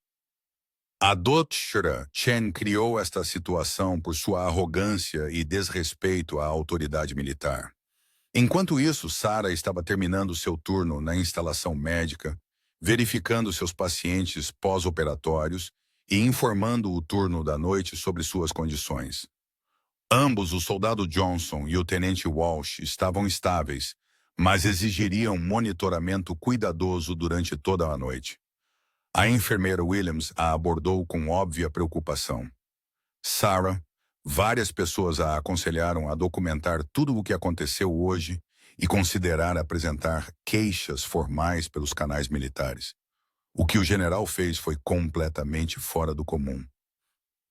A doutora Chen criou esta situação por sua arrogância e desrespeito à autoridade militar. Enquanto isso, Sarah estava terminando seu turno na instalação médica, verificando seus pacientes pós-operatórios e informando o turno da noite sobre suas condições. Ambos, o soldado Johnson e o tenente Walsh, estavam estáveis, mas exigiriam monitoramento cuidadoso durante toda a noite. A enfermeira Williams a abordou com óbvia preocupação. Sarah, várias pessoas a aconselharam a documentar tudo o que aconteceu hoje e considerar apresentar queixas formais pelos canais militares. O que o general fez foi completamente fora do comum.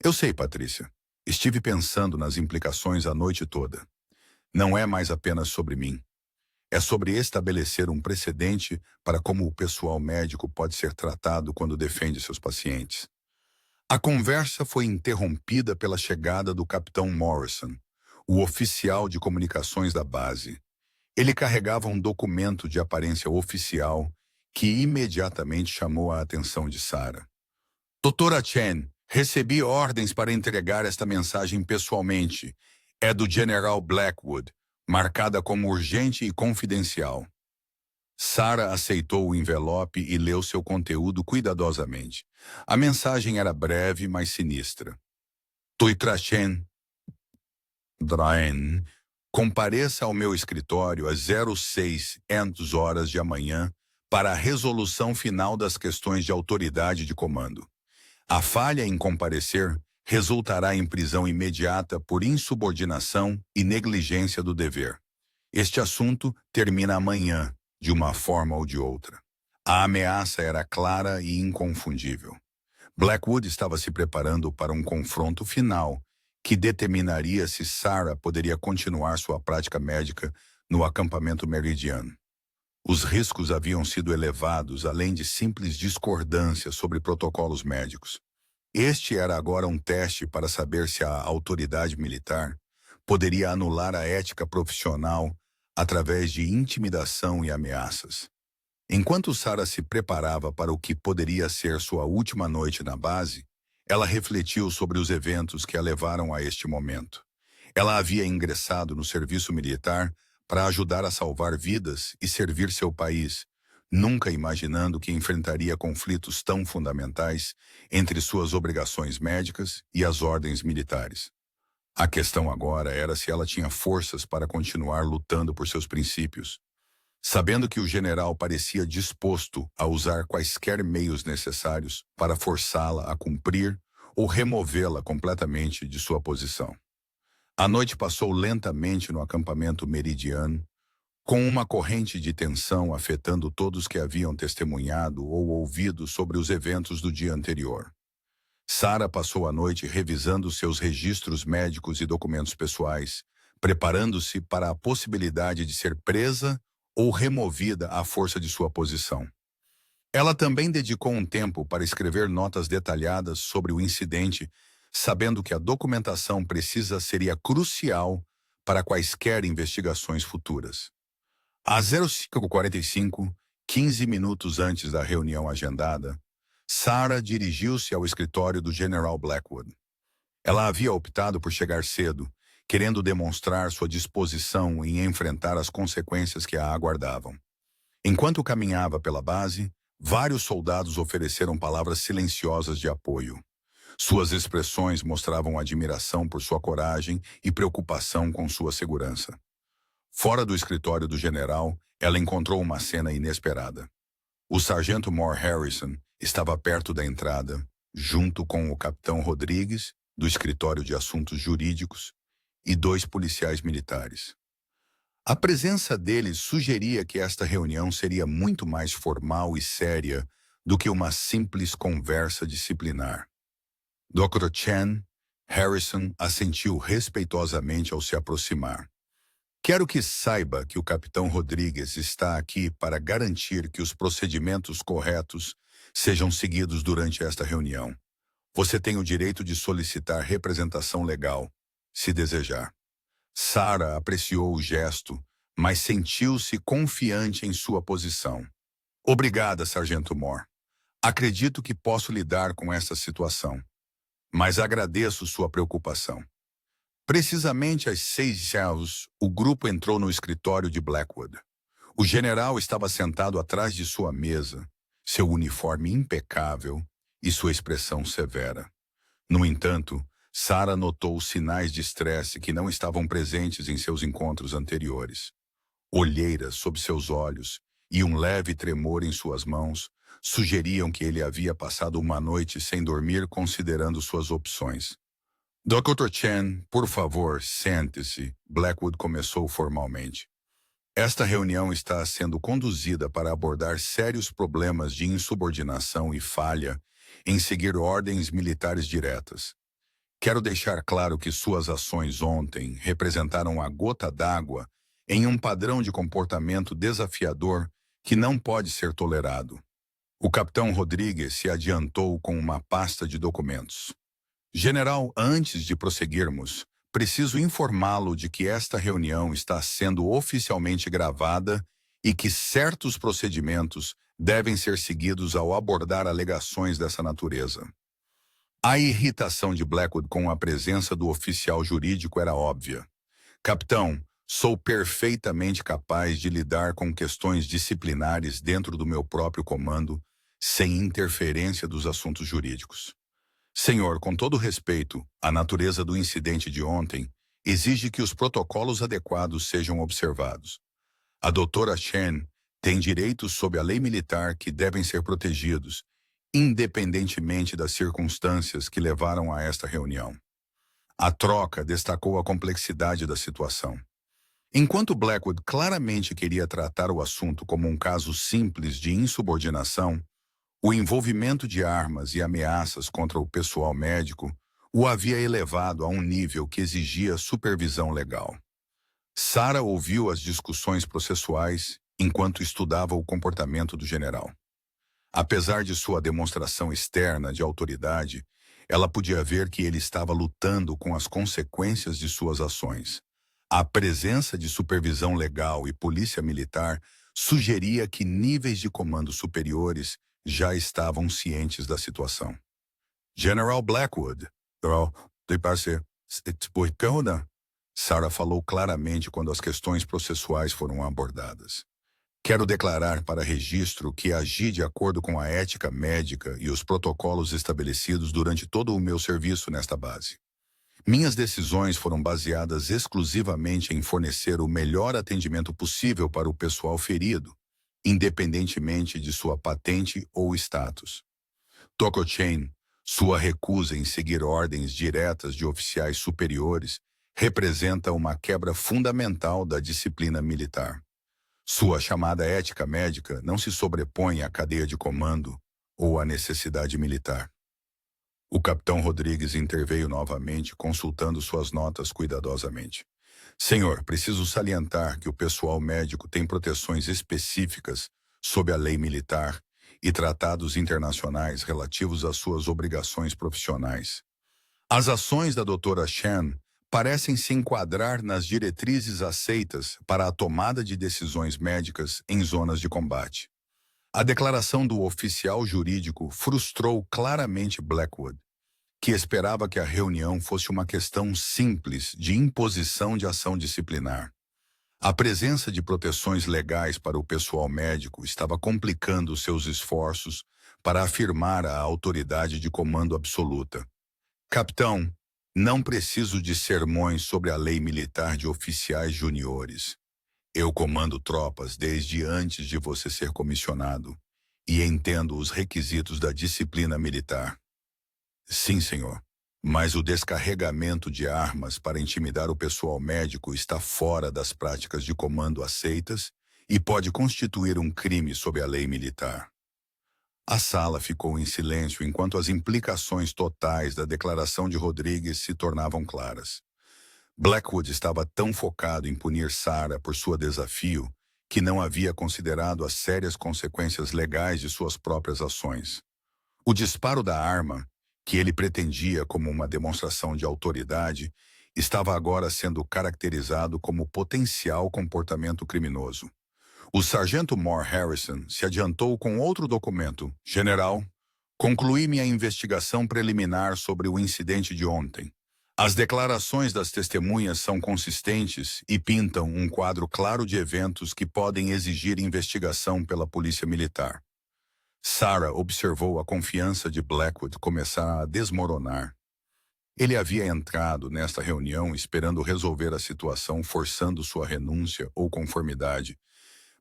Eu sei, Patrícia. Estive pensando nas implicações a noite toda. Não é mais apenas sobre mim. É sobre estabelecer um precedente para como o pessoal médico pode ser tratado quando defende seus pacientes. A conversa foi interrompida pela chegada do capitão Morrison, o oficial de comunicações da base. Ele carregava um documento de aparência oficial que imediatamente chamou a atenção de Sarah. Doutora Chen, recebi ordens para entregar esta mensagem pessoalmente. É do General Blackwood, marcada como urgente e confidencial. Sarah aceitou o envelope e leu seu conteúdo cuidadosamente. A mensagem era breve, mas sinistra. Tuitrachen Draen, compareça ao meu escritório às 06h de amanhã para a resolução final das questões de autoridade de comando. A falha em comparecer resultará em prisão imediata por insubordinação e negligência do dever. Este assunto termina amanhã, de uma forma ou de outra. A ameaça era clara e inconfundível. Blackwood estava se preparando para um confronto final que determinaria se Sarah poderia continuar sua prática médica no acampamento Meridian. Os riscos haviam sido elevados além de simples discordâncias sobre protocolos médicos. Este era agora um teste para saber se a autoridade militar poderia anular a ética profissional através de intimidação e ameaças. Enquanto Sarah se preparava para o que poderia ser sua última noite na base, ela refletiu sobre os eventos que a levaram a este momento. Ela havia ingressado no serviço militar para ajudar a salvar vidas e servir seu país, nunca imaginando que enfrentaria conflitos tão fundamentais entre suas obrigações médicas e as ordens militares. A questão agora era se ela tinha forças para continuar lutando por seus princípios. Sabendo que o general parecia disposto a usar quaisquer meios necessários para forçá-la a cumprir ou removê-la completamente de sua posição. A noite passou lentamente no acampamento Meridian, com uma corrente de tensão afetando todos que haviam testemunhado ou ouvido sobre os eventos do dia anterior. Sarah passou a noite revisando seus registros médicos e documentos pessoais, preparando-se para a possibilidade de ser presa ou removida à força de sua posição. Ela também dedicou um tempo para escrever notas detalhadas sobre o incidente, sabendo que a documentação precisa seria crucial para quaisquer investigações futuras. Às 05h45, 15 minutos antes da reunião agendada, Sarah dirigiu-se ao escritório do General Blackwood. Ela havia optado por chegar cedo, querendo demonstrar sua disposição em enfrentar as consequências que a aguardavam. Enquanto caminhava pela base, vários soldados ofereceram palavras silenciosas de apoio. Suas expressões mostravam admiração por sua coragem e preocupação com sua segurança. Fora do escritório do general, ela encontrou uma cena inesperada. O sargento Moore Harrison estava perto da entrada, junto com o capitão Rodrigues, do escritório de assuntos jurídicos, e 2 policiais militares. A presença deles sugeria que esta reunião seria muito mais formal e séria do que uma simples conversa disciplinar. Dr. Chen, Harrison assentiu respeitosamente ao se aproximar. Quero que saiba que o capitão Rodrigues está aqui para garantir que os procedimentos corretos sejam seguidos durante esta reunião. Você tem o direito de solicitar representação legal, se desejar. Sarah apreciou o gesto, mas sentiu-se confiante em sua posição. Obrigada, Sargento Moore. Acredito que posso lidar com esta situação, mas agradeço sua preocupação. Precisamente às 6h, o grupo entrou no escritório de Blackwood. O general estava sentado atrás de sua mesa, seu uniforme impecável e sua expressão severa. No entanto, Sarah notou sinais de estresse que não estavam presentes em seus encontros anteriores. Olheiras sob seus olhos e um leve tremor em suas mãos sugeriam que ele havia passado uma noite sem dormir considerando suas opções. Dr. Chen, por favor, sente-se, Blackwood começou formalmente. Esta reunião está sendo conduzida para abordar sérios problemas de insubordinação e falha em seguir ordens militares diretas. Quero deixar claro que suas ações ontem representaram a gota d'água em um padrão de comportamento desafiador que não pode ser tolerado. O capitão Rodrigues se adiantou com uma pasta de documentos. General, antes de prosseguirmos, preciso informá-lo de que esta reunião está sendo oficialmente gravada e que certos procedimentos devem ser seguidos ao abordar alegações dessa natureza. A irritação de Blackwood com a presença do oficial jurídico era óbvia. Capitão, sou perfeitamente capaz de lidar com questões disciplinares dentro do meu próprio comando, sem interferência dos assuntos jurídicos. Senhor, com todo respeito, a natureza do incidente de ontem exige que os protocolos adequados sejam observados. A doutora Chen tem direitos sob a lei militar que devem ser protegidos, independentemente das circunstâncias que levaram a esta reunião. A troca destacou a complexidade da situação. Enquanto Blackwood claramente queria tratar o assunto como um caso simples de insubordinação, o envolvimento de armas e ameaças contra o pessoal médico o havia elevado a um nível que exigia supervisão legal. Sarah ouviu as discussões processuais enquanto estudava o comportamento do general. Apesar de sua demonstração externa de autoridade, ela podia ver que ele estava lutando com as consequências de suas ações. A presença de supervisão legal e polícia militar sugeria que níveis de comando superiores já estavam cientes da situação. General Blackwood, Sarah falou claramente quando as questões processuais foram abordadas. Quero declarar para registro que agi de acordo com a ética médica e os protocolos estabelecidos durante todo o meu serviço nesta base. Minhas decisões foram baseadas exclusivamente em fornecer o melhor atendimento possível para o pessoal ferido, independentemente de sua patente ou status. Tokochain, sua recusa em seguir ordens diretas de oficiais superiores, representa uma quebra fundamental da disciplina militar. Sua chamada ética médica não se sobrepõe à cadeia de comando ou à necessidade militar. O capitão Rodrigues interveio novamente, consultando suas notas cuidadosamente. Senhor, preciso salientar que o pessoal médico tem proteções específicas sob a lei militar e tratados internacionais relativos às suas obrigações profissionais. As ações da doutora Chen parecem se enquadrar nas diretrizes aceitas para a tomada de decisões médicas em zonas de combate. A declaração do oficial jurídico frustrou claramente Blackwood, que esperava que a reunião fosse uma questão simples de imposição de ação disciplinar. A presença de proteções legais para o pessoal médico estava complicando seus esforços para afirmar a autoridade de comando absoluta. Capitão, não preciso de sermões sobre a lei militar de oficiais juniores. Eu comando tropas desde antes de você ser comissionado e entendo os requisitos da disciplina militar. Sim, senhor. Mas o descarregamento de armas para intimidar o pessoal médico está fora das práticas de comando aceitas e pode constituir um crime sob a lei militar. A sala ficou em silêncio enquanto as implicações totais da declaração de Rodrigues se tornavam claras. Blackwood estava tão focado em punir Sarah por seu desafio que não havia considerado as sérias consequências legais de suas próprias ações. O disparo da arma, que ele pretendia como uma demonstração de autoridade, estava agora sendo caracterizado como potencial comportamento criminoso. O sargento Moore Harrison se adiantou com outro documento. General, concluí minha investigação preliminar sobre o incidente de ontem. As declarações das testemunhas são consistentes e pintam um quadro claro de eventos que podem exigir investigação pela polícia militar. Sarah observou a confiança de Blackwood começar a desmoronar. Ele havia entrado nesta reunião esperando resolver a situação forçando sua renúncia ou conformidade,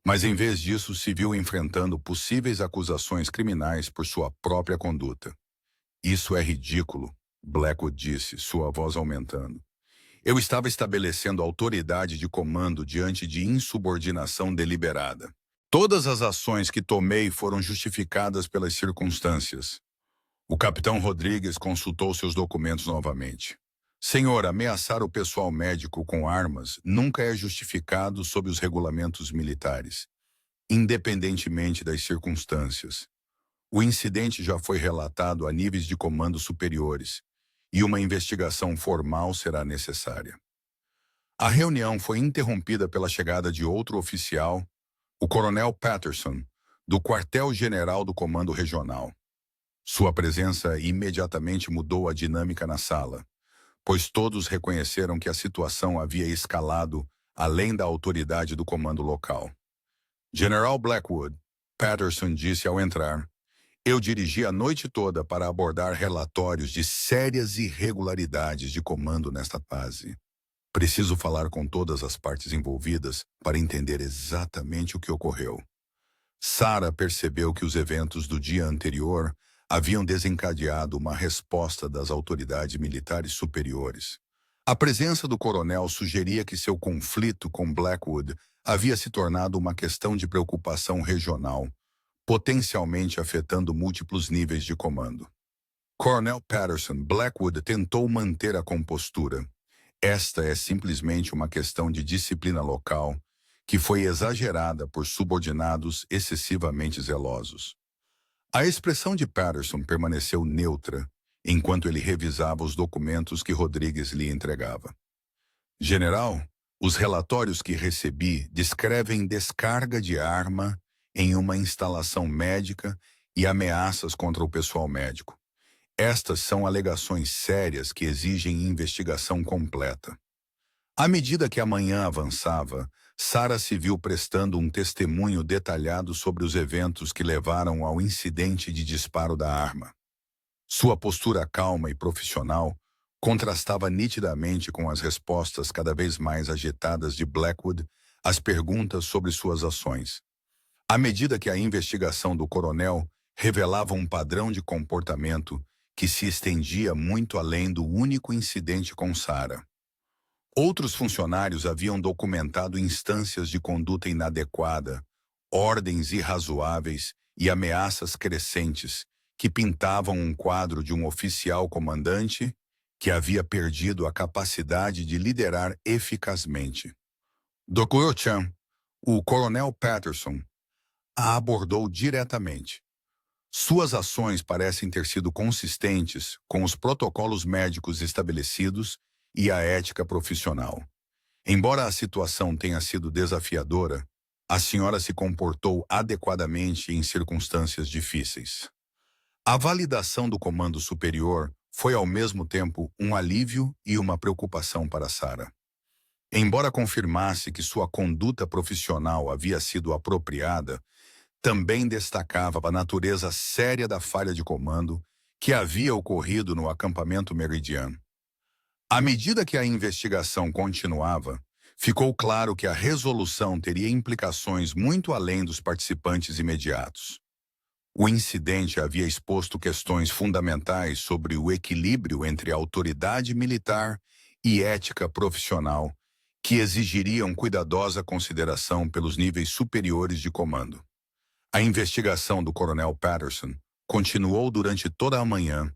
mas em vez disso se viu enfrentando possíveis acusações criminais por sua própria conduta. Isso é ridículo, Blackwood disse, sua voz aumentando. Eu estava estabelecendo autoridade de comando diante de insubordinação deliberada. Todas as ações que tomei foram justificadas pelas circunstâncias. O capitão Rodrigues consultou seus documentos novamente. Senhor, ameaçar o pessoal médico com armas nunca é justificado sob os regulamentos militares, independentemente das circunstâncias. O incidente já foi relatado a níveis de comando superiores, e uma investigação formal será necessária. A reunião foi interrompida pela chegada de outro oficial, o coronel Patterson, do quartel-general do Comando Regional. Sua presença imediatamente mudou a dinâmica na sala, pois todos reconheceram que a situação havia escalado além da autoridade do comando local. General Blackwood, Patterson disse ao entrar, eu dirigi a noite toda para abordar relatórios de sérias irregularidades de comando nesta base. Preciso falar com todas as partes envolvidas para entender exatamente o que ocorreu. Sarah percebeu que os eventos do dia anterior haviam desencadeado uma resposta das autoridades militares superiores. A presença do coronel sugeria que seu conflito com Blackwood havia se tornado uma questão de preocupação regional, potencialmente afetando múltiplos níveis de comando. Coronel Patterson, Blackwood tentou manter a compostura. Esta é simplesmente uma questão de disciplina local, que foi exagerada por subordinados excessivamente zelosos. A expressão de Patterson permaneceu neutra, enquanto ele revisava os documentos que Rodrigues lhe entregava. General, os relatórios que recebi descrevem descarga de arma em uma instalação médica e ameaças contra o pessoal médico. Estas são alegações sérias que exigem investigação completa. À medida que a manhã avançava, Sarah se viu prestando um testemunho detalhado sobre os eventos que levaram ao incidente de disparo da arma. Sua postura calma e profissional contrastava nitidamente com as respostas cada vez mais agitadas de Blackwood às perguntas sobre suas ações. À medida que a investigação do coronel revelava um padrão de comportamento que se estendia muito além do único incidente com Sarah. Outros funcionários haviam documentado instâncias de conduta inadequada, ordens irrazoáveis e ameaças crescentes que pintavam um quadro de um oficial comandante que havia perdido a capacidade de liderar eficazmente. Dr. Chan, o coronel Patterson, a abordou diretamente. Suas ações parecem ter sido consistentes com os protocolos médicos estabelecidos e a ética profissional. Embora a situação tenha sido desafiadora, a senhora se comportou adequadamente em circunstâncias difíceis. A validação do comando superior foi ao mesmo tempo um alívio e uma preocupação para Sarah. Embora confirmasse que sua conduta profissional havia sido apropriada, também destacava a natureza séria da falha de comando que havia ocorrido no acampamento Meridian. À medida que a investigação continuava, ficou claro que a resolução teria implicações muito além dos participantes imediatos. O incidente havia exposto questões fundamentais sobre o equilíbrio entre autoridade militar e ética profissional, que exigiriam cuidadosa consideração pelos níveis superiores de comando. A investigação do coronel Patterson continuou durante toda a manhã,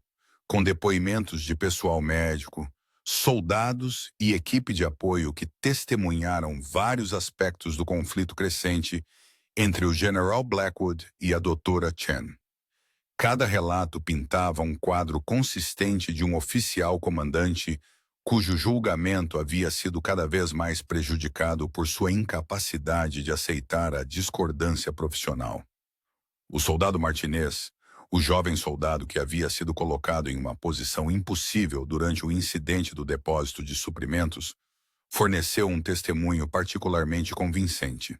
com depoimentos de pessoal médico, soldados e equipe de apoio que testemunharam vários aspectos do conflito crescente entre o General Blackwood e a Dra. Chen. Cada relato pintava um quadro consistente de um oficial comandante cujo julgamento havia sido cada vez mais prejudicado por sua incapacidade de aceitar a discordância profissional. O soldado Martinez, o jovem soldado que havia sido colocado em uma posição impossível durante o incidente do depósito de suprimentos, forneceu um testemunho particularmente convincente.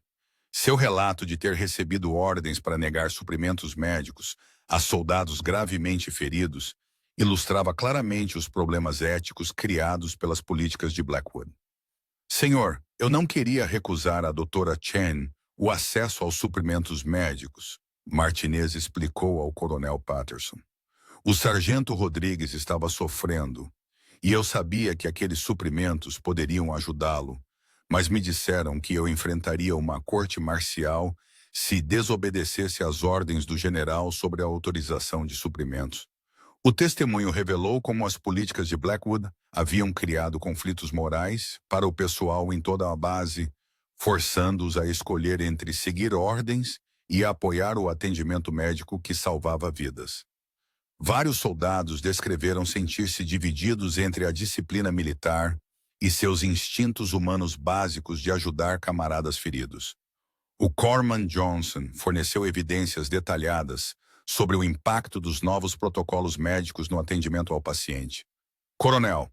Seu relato de ter recebido ordens para negar suprimentos médicos a soldados gravemente feridos ilustrava claramente os problemas éticos criados pelas políticas de Blackwood. Senhor, eu não queria recusar à Dra. Chen o acesso aos suprimentos médicos, Martinez explicou ao coronel Patterson. O sargento Rodrigues estava sofrendo, e eu sabia que aqueles suprimentos poderiam ajudá-lo, mas me disseram que eu enfrentaria uma corte marcial se desobedecesse às ordens do general sobre a autorização de suprimentos. O testemunho revelou como as políticas de Blackwood haviam criado conflitos morais para o pessoal em toda a base, forçando-os a escolher entre seguir ordens e apoiar o atendimento médico que salvava vidas. Vários soldados descreveram sentir-se divididos entre a disciplina militar e seus instintos humanos básicos de ajudar camaradas feridos. O Corman Johnson forneceu evidências detalhadas sobre o impacto dos novos protocolos médicos no atendimento ao paciente. Coronel,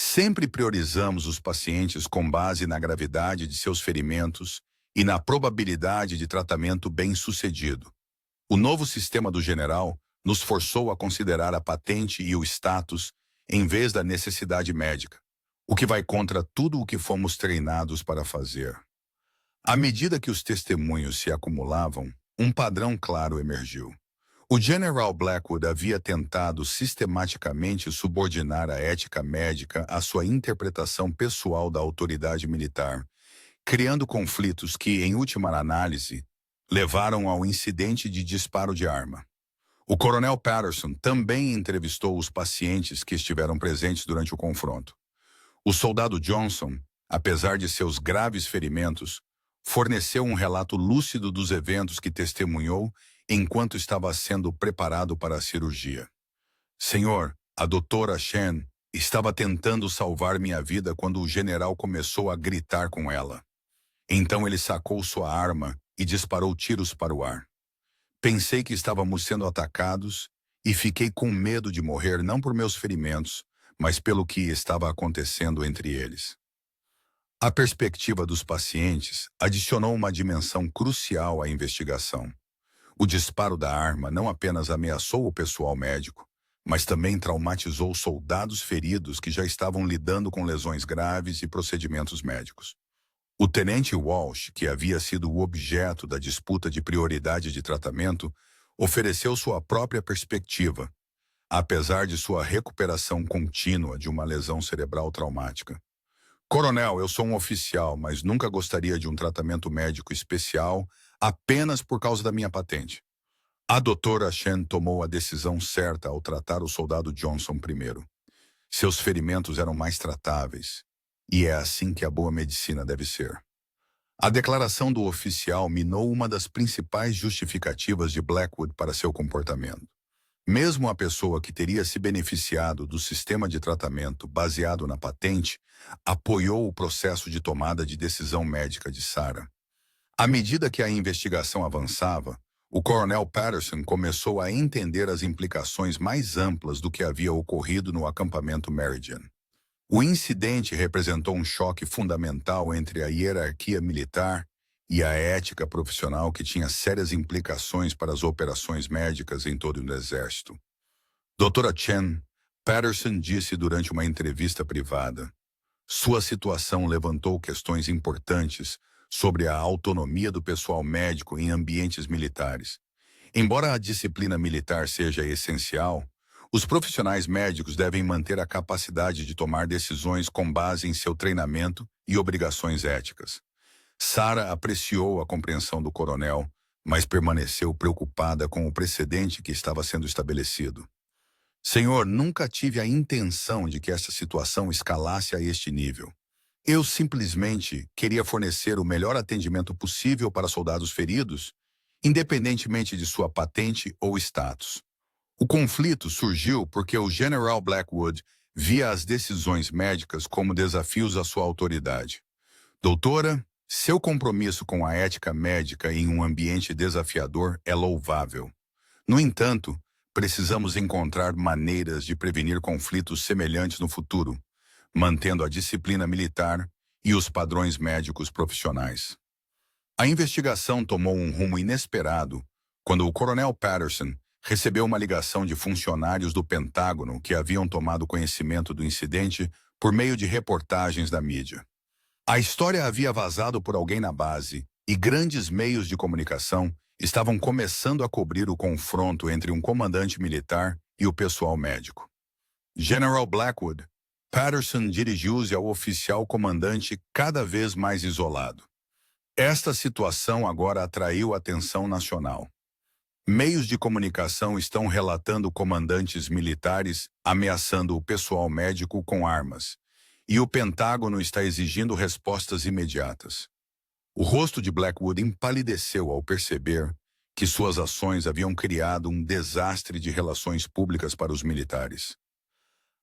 sempre priorizamos os pacientes com base na gravidade de seus ferimentos e na probabilidade de tratamento bem-sucedido. O novo sistema do general nos forçou a considerar a patente e o status em vez da necessidade médica, o que vai contra tudo o que fomos treinados para fazer. À medida que os testemunhos se acumulavam, um padrão claro emergiu. O General Blackwood havia tentado sistematicamente subordinar a ética médica à sua interpretação pessoal da autoridade militar, criando conflitos que, em última análise, levaram ao incidente de disparo de arma. O coronel Patterson também entrevistou os pacientes que estiveram presentes durante o confronto. O soldado Johnson, apesar de seus graves ferimentos, forneceu um relato lúcido dos eventos que testemunhou enquanto estava sendo preparado para a cirurgia. Senhor, a Dra. Chen estava tentando salvar minha vida quando o general começou a gritar com ela. Então ele sacou sua arma e disparou tiros para o ar. Pensei que estávamos sendo atacados e fiquei com medo de morrer não por meus ferimentos, mas pelo que estava acontecendo entre eles. A perspectiva dos pacientes adicionou uma dimensão crucial à investigação. O disparo da arma não apenas ameaçou o pessoal médico, mas também traumatizou soldados feridos que já estavam lidando com lesões graves e procedimentos médicos. O tenente Walsh, que havia sido o objeto da disputa de prioridade de tratamento, ofereceu sua própria perspectiva, apesar de sua recuperação contínua de uma lesão cerebral traumática. Coronel, eu sou um oficial, mas nunca gostaria de um tratamento médico especial apenas por causa da minha patente. A doutora Chen tomou a decisão certa ao tratar o soldado Johnson primeiro. Seus ferimentos eram mais tratáveis, e é assim que a boa medicina deve ser. A declaração do oficial minou uma das principais justificativas de Blackwood para seu comportamento. Mesmo a pessoa que teria se beneficiado do sistema de tratamento baseado na patente apoiou o processo de tomada de decisão médica de Sarah. À medida que a investigação avançava, o coronel Patterson começou a entender as implicações mais amplas do que havia ocorrido no acampamento Meridian. O incidente representou um choque fundamental entre a hierarquia militar e a ética profissional que tinha sérias implicações para as operações médicas em todo o exército. Doutora Chen, Patterson disse durante uma entrevista privada, sua situação levantou questões importantes sobre a autonomia do pessoal médico em ambientes militares. Embora a disciplina militar seja essencial, os profissionais médicos devem manter a capacidade de tomar decisões com base em seu treinamento e obrigações éticas. Sarah apreciou a compreensão do coronel, mas permaneceu preocupada com o precedente que estava sendo estabelecido. Senhor, nunca tive a intenção de que esta situação escalasse a este nível. Eu simplesmente queria fornecer o melhor atendimento possível para soldados feridos, independentemente de sua patente ou status. O conflito surgiu porque o General Blackwood via as decisões médicas como desafios à sua autoridade. Doutora, seu compromisso com a ética médica em um ambiente desafiador é louvável. No entanto, precisamos encontrar maneiras de prevenir conflitos semelhantes no futuro, mantendo a disciplina militar e os padrões médicos profissionais. A investigação tomou um rumo inesperado quando o coronel Patterson recebeu uma ligação de funcionários do Pentágono que haviam tomado conhecimento do incidente por meio de reportagens da mídia. A história havia vazado por alguém na base e grandes meios de comunicação estavam começando a cobrir o confronto entre um comandante militar e o pessoal médico. General Blackwood, Patterson dirigiu-se ao oficial comandante cada vez mais isolado. Esta situação agora atraiu a atenção nacional. Meios de comunicação estão relatando comandantes militares ameaçando o pessoal médico com armas, e o Pentágono está exigindo respostas imediatas. O rosto de Blackwood empalideceu ao perceber que suas ações haviam criado um desastre de relações públicas para os militares.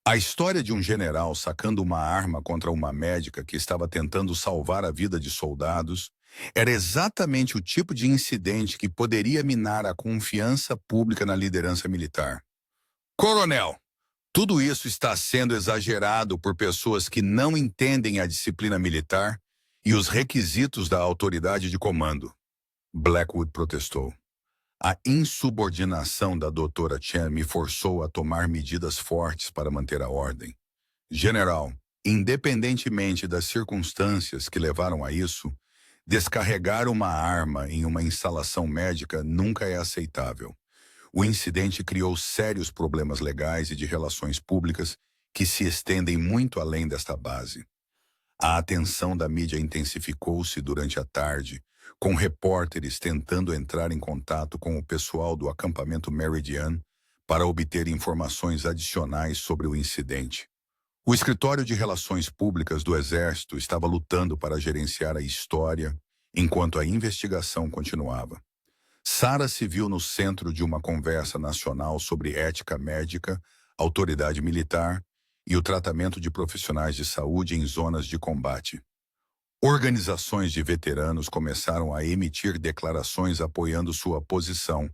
A história de um general sacando uma arma contra uma médica que estava tentando salvar a vida de soldados era exatamente o tipo de incidente que poderia minar a confiança pública na liderança militar. Coronel, tudo isso está sendo exagerado por pessoas que não entendem a disciplina militar e os requisitos da autoridade de comando. Blackwood protestou. A insubordinação da doutora Chen me forçou a tomar medidas fortes para manter a ordem. General, independentemente das circunstâncias que levaram a isso, descarregar uma arma em uma instalação médica nunca é aceitável. O incidente criou sérios problemas legais e de relações públicas que se estendem muito além desta base. A atenção da mídia intensificou-se durante a tarde, com repórteres tentando entrar em contato com o pessoal do acampamento Meridian para obter informações adicionais sobre o incidente. O Escritório de Relações Públicas do Exército estava lutando para gerenciar a história enquanto a investigação continuava. Sarah se viu no centro de uma conversa nacional sobre ética médica, autoridade militar e o tratamento de profissionais de saúde em zonas de combate. Organizações de veteranos começaram a emitir declarações apoiando sua posição,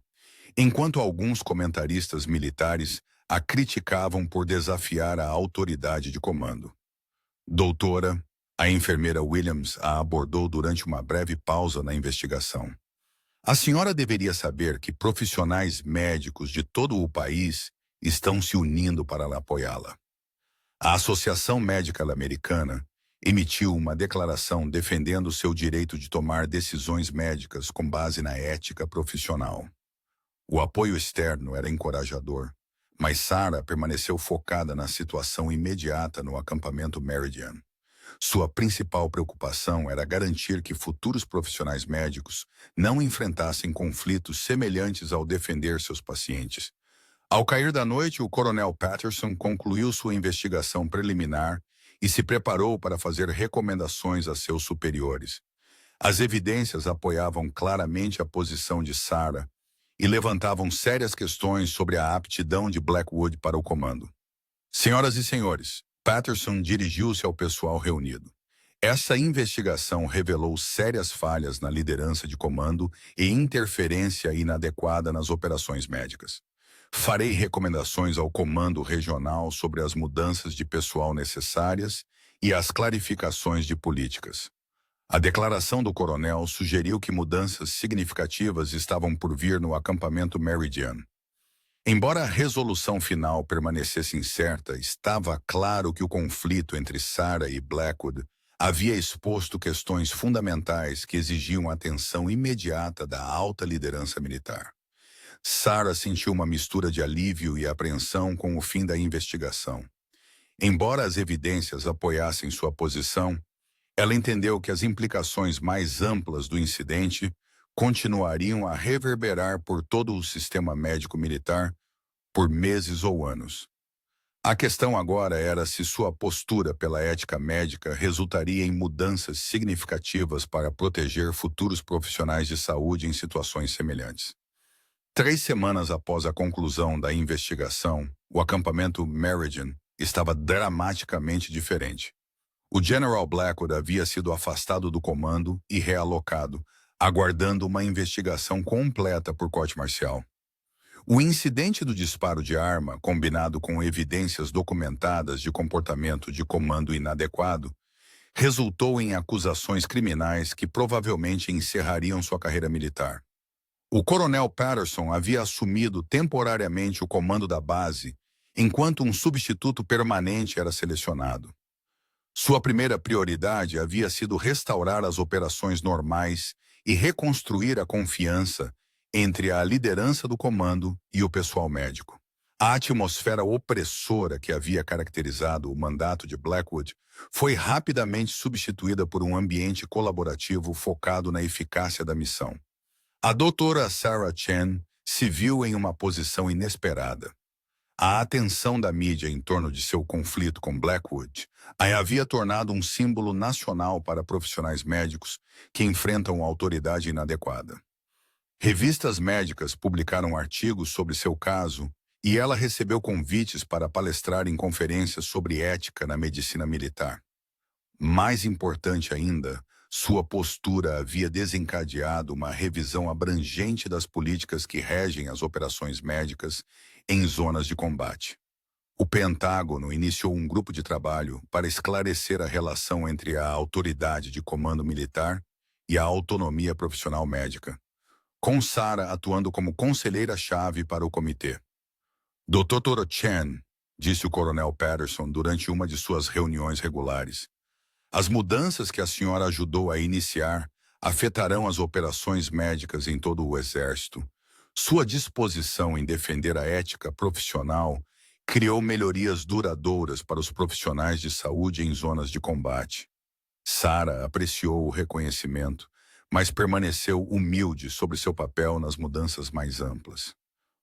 enquanto alguns comentaristas militares a criticavam por desafiar a autoridade de comando. Doutora, a enfermeira Williams a abordou durante uma breve pausa na investigação. A senhora deveria saber que profissionais médicos de todo o país estão se unindo para apoiá-la. A Associação Médica Americana emitiu uma declaração defendendo seu direito de tomar decisões médicas com base na ética profissional. O apoio externo era encorajador, mas Sarah permaneceu focada na situação imediata no acampamento Meridian. Sua principal preocupação era garantir que futuros profissionais médicos não enfrentassem conflitos semelhantes ao defender seus pacientes. Ao cair da noite, o coronel Patterson concluiu sua investigação preliminar e se preparou para fazer recomendações a seus superiores. As evidências apoiavam claramente a posição de Sarah e levantavam sérias questões sobre a aptidão de Blackwood para o comando. Senhoras e senhores, Patterson dirigiu-se ao pessoal reunido. Essa investigação revelou sérias falhas na liderança de comando e interferência inadequada nas operações médicas. Farei recomendações ao comando regional sobre as mudanças de pessoal necessárias e as clarificações de políticas. A declaração do coronel sugeriu que mudanças significativas estavam por vir no acampamento Meridian. Embora a resolução final permanecesse incerta, estava claro que o conflito entre Sarah e Blackwood havia exposto questões fundamentais que exigiam atenção imediata da alta liderança militar. Sarah sentiu uma mistura de alívio e apreensão com o fim da investigação. Embora as evidências apoiassem sua posição, ela entendeu que as implicações mais amplas do incidente continuariam a reverberar por todo o sistema médico-militar por meses ou anos. A questão agora era se sua postura pela ética médica resultaria em mudanças significativas para proteger futuros profissionais de saúde em situações semelhantes. 3 semanas após a conclusão da investigação, o acampamento Meridian estava dramaticamente diferente. O General Blackwood havia sido afastado do comando e realocado, aguardando uma investigação completa por corte marcial. O incidente do disparo de arma, combinado com evidências documentadas de comportamento de comando inadequado, resultou em acusações criminais que provavelmente encerrariam sua carreira militar. O coronel Patterson havia assumido temporariamente o comando da base, enquanto um substituto permanente era selecionado. Sua primeira prioridade havia sido restaurar as operações normais e reconstruir a confiança entre a liderança do comando e o pessoal médico. A atmosfera opressora que havia caracterizado o mandato de Blackwood foi rapidamente substituída por um ambiente colaborativo focado na eficácia da missão. A doutora Sarah Chen se viu em uma posição inesperada. A atenção da mídia em torno de seu conflito com Blackwood a havia tornado um símbolo nacional para profissionais médicos que enfrentam autoridade inadequada. Revistas médicas publicaram artigos sobre seu caso e ela recebeu convites para palestrar em conferências sobre ética na medicina militar. Mais importante ainda, sua postura havia desencadeado uma revisão abrangente das políticas que regem as operações médicas em zonas de combate. O Pentágono iniciou um grupo de trabalho para esclarecer a relação entre a autoridade de comando militar e a autonomia profissional médica, com Sarah atuando como conselheira-chave para o comitê. Dr. Toro Chen, disse o coronel Patterson durante uma de suas reuniões regulares, as mudanças que a senhora ajudou a iniciar afetarão as operações médicas em todo o Exército. Sua disposição em defender a ética profissional criou melhorias duradouras para os profissionais de saúde em zonas de combate. Sarah apreciou o reconhecimento, mas permaneceu humilde sobre seu papel nas mudanças mais amplas.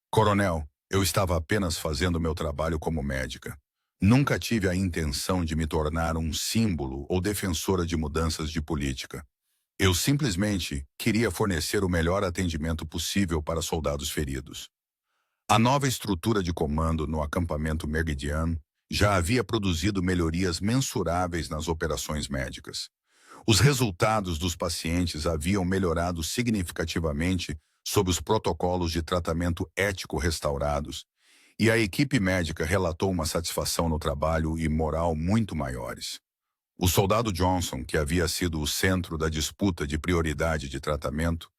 Coronel, eu estava apenas fazendo meu trabalho como médica. Nunca tive a intenção de me tornar um símbolo ou defensora de mudanças de política. Eu simplesmente queria fornecer o melhor atendimento possível para soldados feridos. A nova estrutura de comando no acampamento Meridian já havia produzido melhorias mensuráveis nas operações médicas. Os resultados dos pacientes haviam melhorado significativamente sob os protocolos de tratamento ético restaurados, e a equipe médica relatou uma satisfação no trabalho e moral muito maiores. O soldado Johnson, que havia sido o centro da disputa de prioridade de tratamento,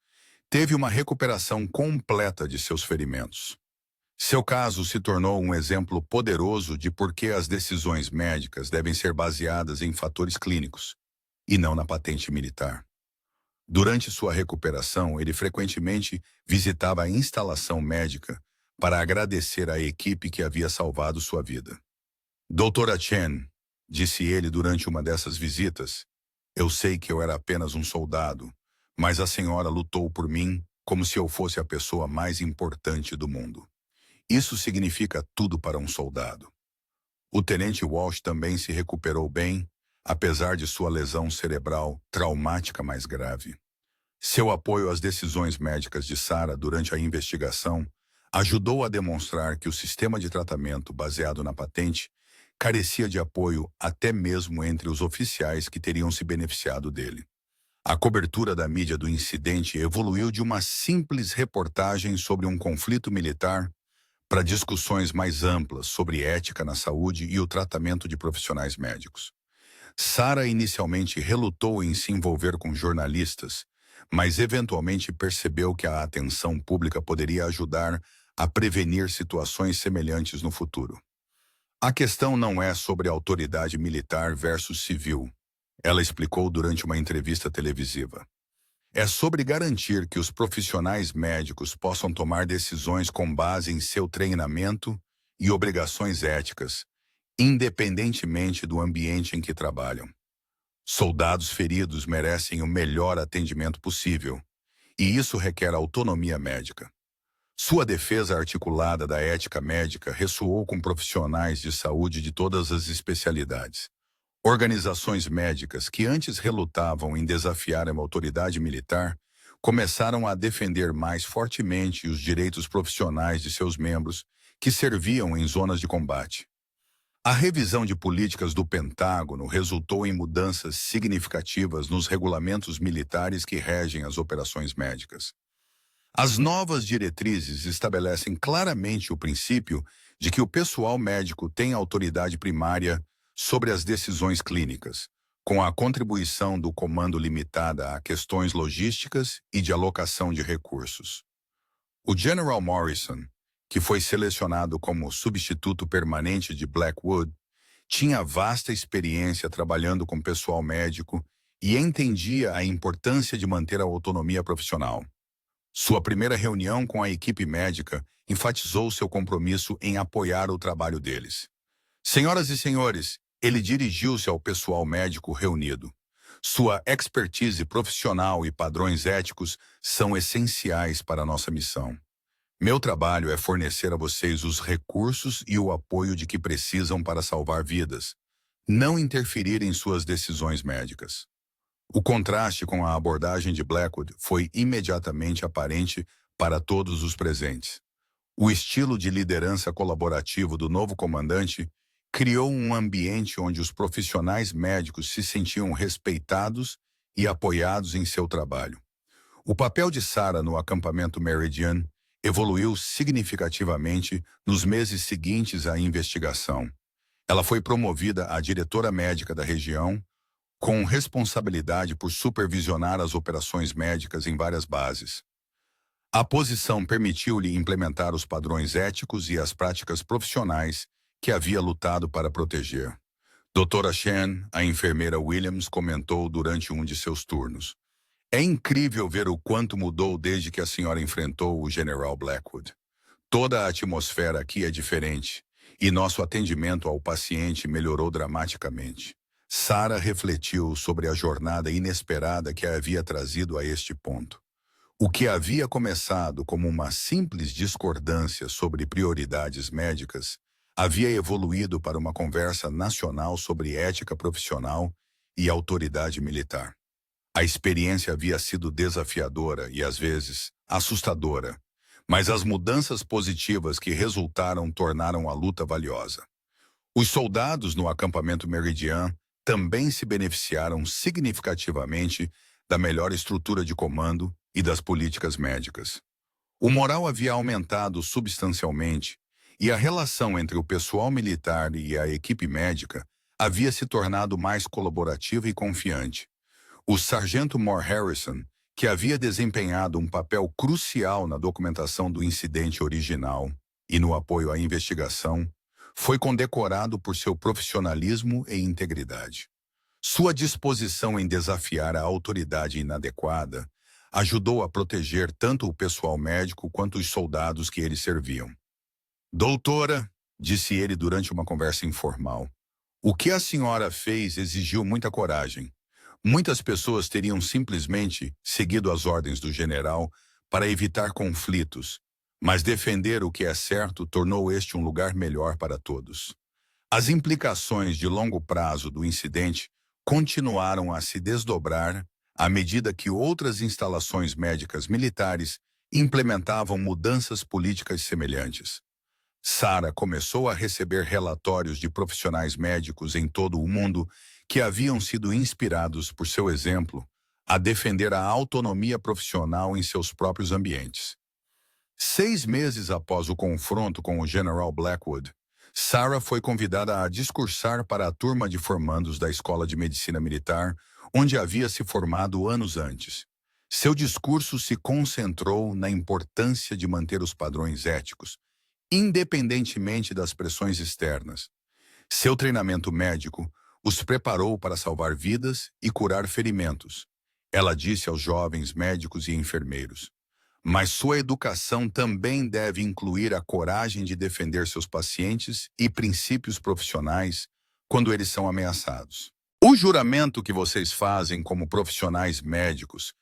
teve uma recuperação completa de seus ferimentos. Seu caso se tornou um exemplo poderoso de por que as decisões médicas devem ser baseadas em fatores clínicos, e não na patente militar. Durante sua recuperação, ele frequentemente visitava a instalação médica para agradecer à equipe que havia salvado sua vida. Doutora Chen, disse ele durante uma dessas visitas, eu sei que eu era apenas um soldado, mas a senhora lutou por mim como se eu fosse a pessoa mais importante do mundo. Isso significa tudo para um soldado. O tenente Walsh também se recuperou bem, apesar de sua lesão cerebral traumática mais grave. Seu apoio às decisões médicas de Sarah durante a investigação ajudou a demonstrar que o sistema de tratamento baseado na patente carecia de apoio até mesmo entre os oficiais que teriam se beneficiado dele. A cobertura da mídia do incidente evoluiu de uma simples reportagem sobre um conflito militar para discussões mais amplas sobre ética na saúde e o tratamento de profissionais médicos. Sarah inicialmente relutou em se envolver com jornalistas, mas eventualmente percebeu que a atenção pública poderia ajudar a prevenir situações semelhantes no futuro. A questão não é sobre autoridade militar versus civil, ela explicou durante uma entrevista televisiva. É sobre garantir que os profissionais médicos possam tomar decisões com base em seu treinamento e obrigações éticas, independentemente do ambiente em que trabalham. Soldados feridos merecem o melhor atendimento possível, e isso requer autonomia médica. Sua defesa articulada da ética médica ressoou com profissionais de saúde de todas as especialidades. Organizações médicas que antes relutavam em desafiar a autoridade militar começaram a defender mais fortemente os direitos profissionais de seus membros que serviam em zonas de combate. A revisão de políticas do Pentágono resultou em mudanças significativas nos regulamentos militares que regem as operações médicas. As novas diretrizes estabelecem claramente o princípio de que o pessoal médico tem autoridade primária sobre as decisões clínicas, com a contribuição do comando limitada a questões logísticas e de alocação de recursos. O General Morrison, que foi selecionado como substituto permanente de Blackwood, tinha vasta experiência trabalhando com pessoal médico e entendia a importância de manter a autonomia profissional. Sua primeira reunião com a equipe médica enfatizou seu compromisso em apoiar o trabalho deles. Senhoras e senhores, ele dirigiu-se ao pessoal médico reunido. Sua expertise profissional e padrões éticos são essenciais para a nossa missão. Meu trabalho é fornecer a vocês os recursos e o apoio de que precisam para salvar vidas, não interferir em suas decisões médicas. O contraste com a abordagem de Blackwood foi imediatamente aparente para todos os presentes. O estilo de liderança colaborativo do novo comandante criou um ambiente onde os profissionais médicos se sentiam respeitados e apoiados em seu trabalho. O papel de Sarah no acampamento Meridian evoluiu significativamente nos meses seguintes à investigação. Ela foi promovida a diretora médica da região, com responsabilidade por supervisionar as operações médicas em várias bases. A posição permitiu-lhe implementar os padrões éticos e as práticas profissionais que havia lutado para proteger. Doutora Chen, a enfermeira Williams, comentou durante um de seus turnos. É incrível ver o quanto mudou desde que a senhora enfrentou o General Blackwood. Toda a atmosfera aqui é diferente, e nosso atendimento ao paciente melhorou dramaticamente. Sarah refletiu sobre a jornada inesperada que a havia trazido a este ponto. O que havia começado como uma simples discordância sobre prioridades médicas havia evoluído para uma conversa nacional sobre ética profissional e autoridade militar. A experiência havia sido desafiadora e, às vezes, assustadora, mas as mudanças positivas que resultaram tornaram a luta valiosa. Os soldados no acampamento Meridian também se beneficiaram significativamente da melhor estrutura de comando e das políticas médicas. O moral havia aumentado substancialmente e a relação entre o pessoal militar e a equipe médica havia se tornado mais colaborativa e confiante. O sargento Moore Harrison, que havia desempenhado um papel crucial na documentação do incidente original e no apoio à investigação, foi condecorado por seu profissionalismo e integridade. Sua disposição em desafiar a autoridade inadequada ajudou a proteger tanto o pessoal médico quanto os soldados que eles serviam. Doutora, disse ele durante uma conversa informal, o que a senhora fez exigiu muita coragem. Muitas pessoas teriam simplesmente seguido as ordens do general para evitar conflitos, mas defender o que é certo tornou este um lugar melhor para todos. As implicações de longo prazo do incidente continuaram a se desdobrar à medida que outras instalações médicas militares implementavam mudanças políticas semelhantes. Sarah começou a receber relatórios de profissionais médicos em todo o mundo que haviam sido inspirados por seu exemplo a defender a autonomia profissional em seus próprios ambientes. 6 meses após o confronto com o General Blackwood, Sarah foi convidada a discursar para a turma de formandos da Escola de Medicina Militar, onde havia se formado anos antes. Seu discurso se concentrou na importância de manter os padrões éticos, independentemente das pressões externas. Seu treinamento médico os preparou para salvar vidas e curar ferimentos. Ela disse aos jovens médicos e enfermeiros. Mas sua educação também deve incluir a coragem de defender seus pacientes e princípios profissionais quando eles são ameaçados. O juramento que vocês fazem como profissionais médicos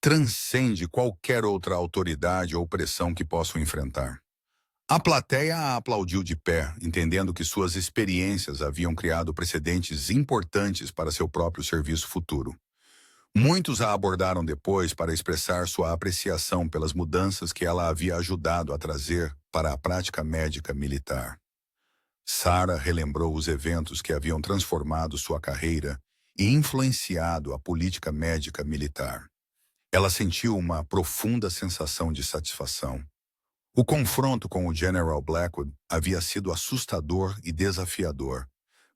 transcende qualquer outra autoridade ou pressão que possam enfrentar. A plateia a aplaudiu de pé, entendendo que suas experiências haviam criado precedentes importantes para seu próprio serviço futuro. Muitos a abordaram depois para expressar sua apreciação pelas mudanças que ela havia ajudado a trazer para a prática médica militar. Sarah relembrou os eventos que haviam transformado sua carreira e influenciado a política médica militar. Ela sentiu uma profunda sensação de satisfação. O confronto com o General Blackwood havia sido assustador e desafiador,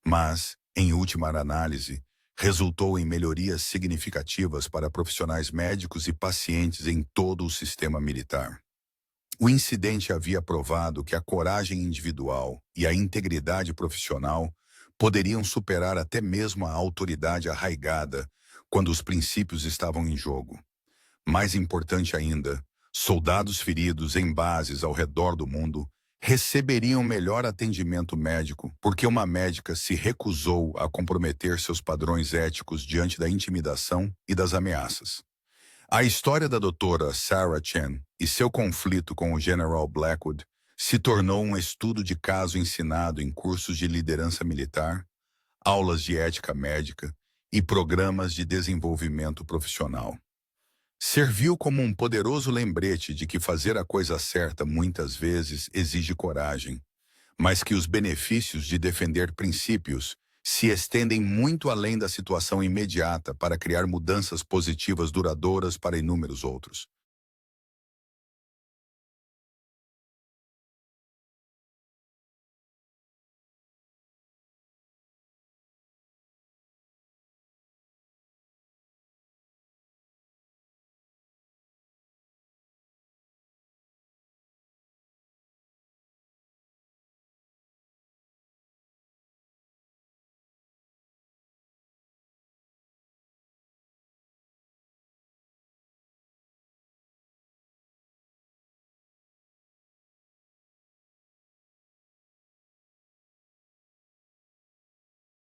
mas, em última análise, resultou em melhorias significativas para profissionais médicos e pacientes em todo o sistema militar. O incidente havia provado que a coragem individual e a integridade profissional poderiam superar até mesmo a autoridade arraigada quando os princípios estavam em jogo. Mais importante ainda, soldados feridos em bases ao redor do mundo receberiam melhor atendimento médico porque uma médica se recusou a comprometer seus padrões éticos diante da intimidação e das ameaças. A história da doutora Sarah Chen e seu conflito com o General Blackwood se tornou um estudo de caso ensinado em cursos de liderança militar, aulas de ética médica e programas de desenvolvimento profissional. Serviu como um poderoso lembrete de que fazer a coisa certa muitas vezes exige coragem, mas que os benefícios de defender princípios se estendem muito além da situação imediata para criar mudanças positivas duradouras para inúmeros outros.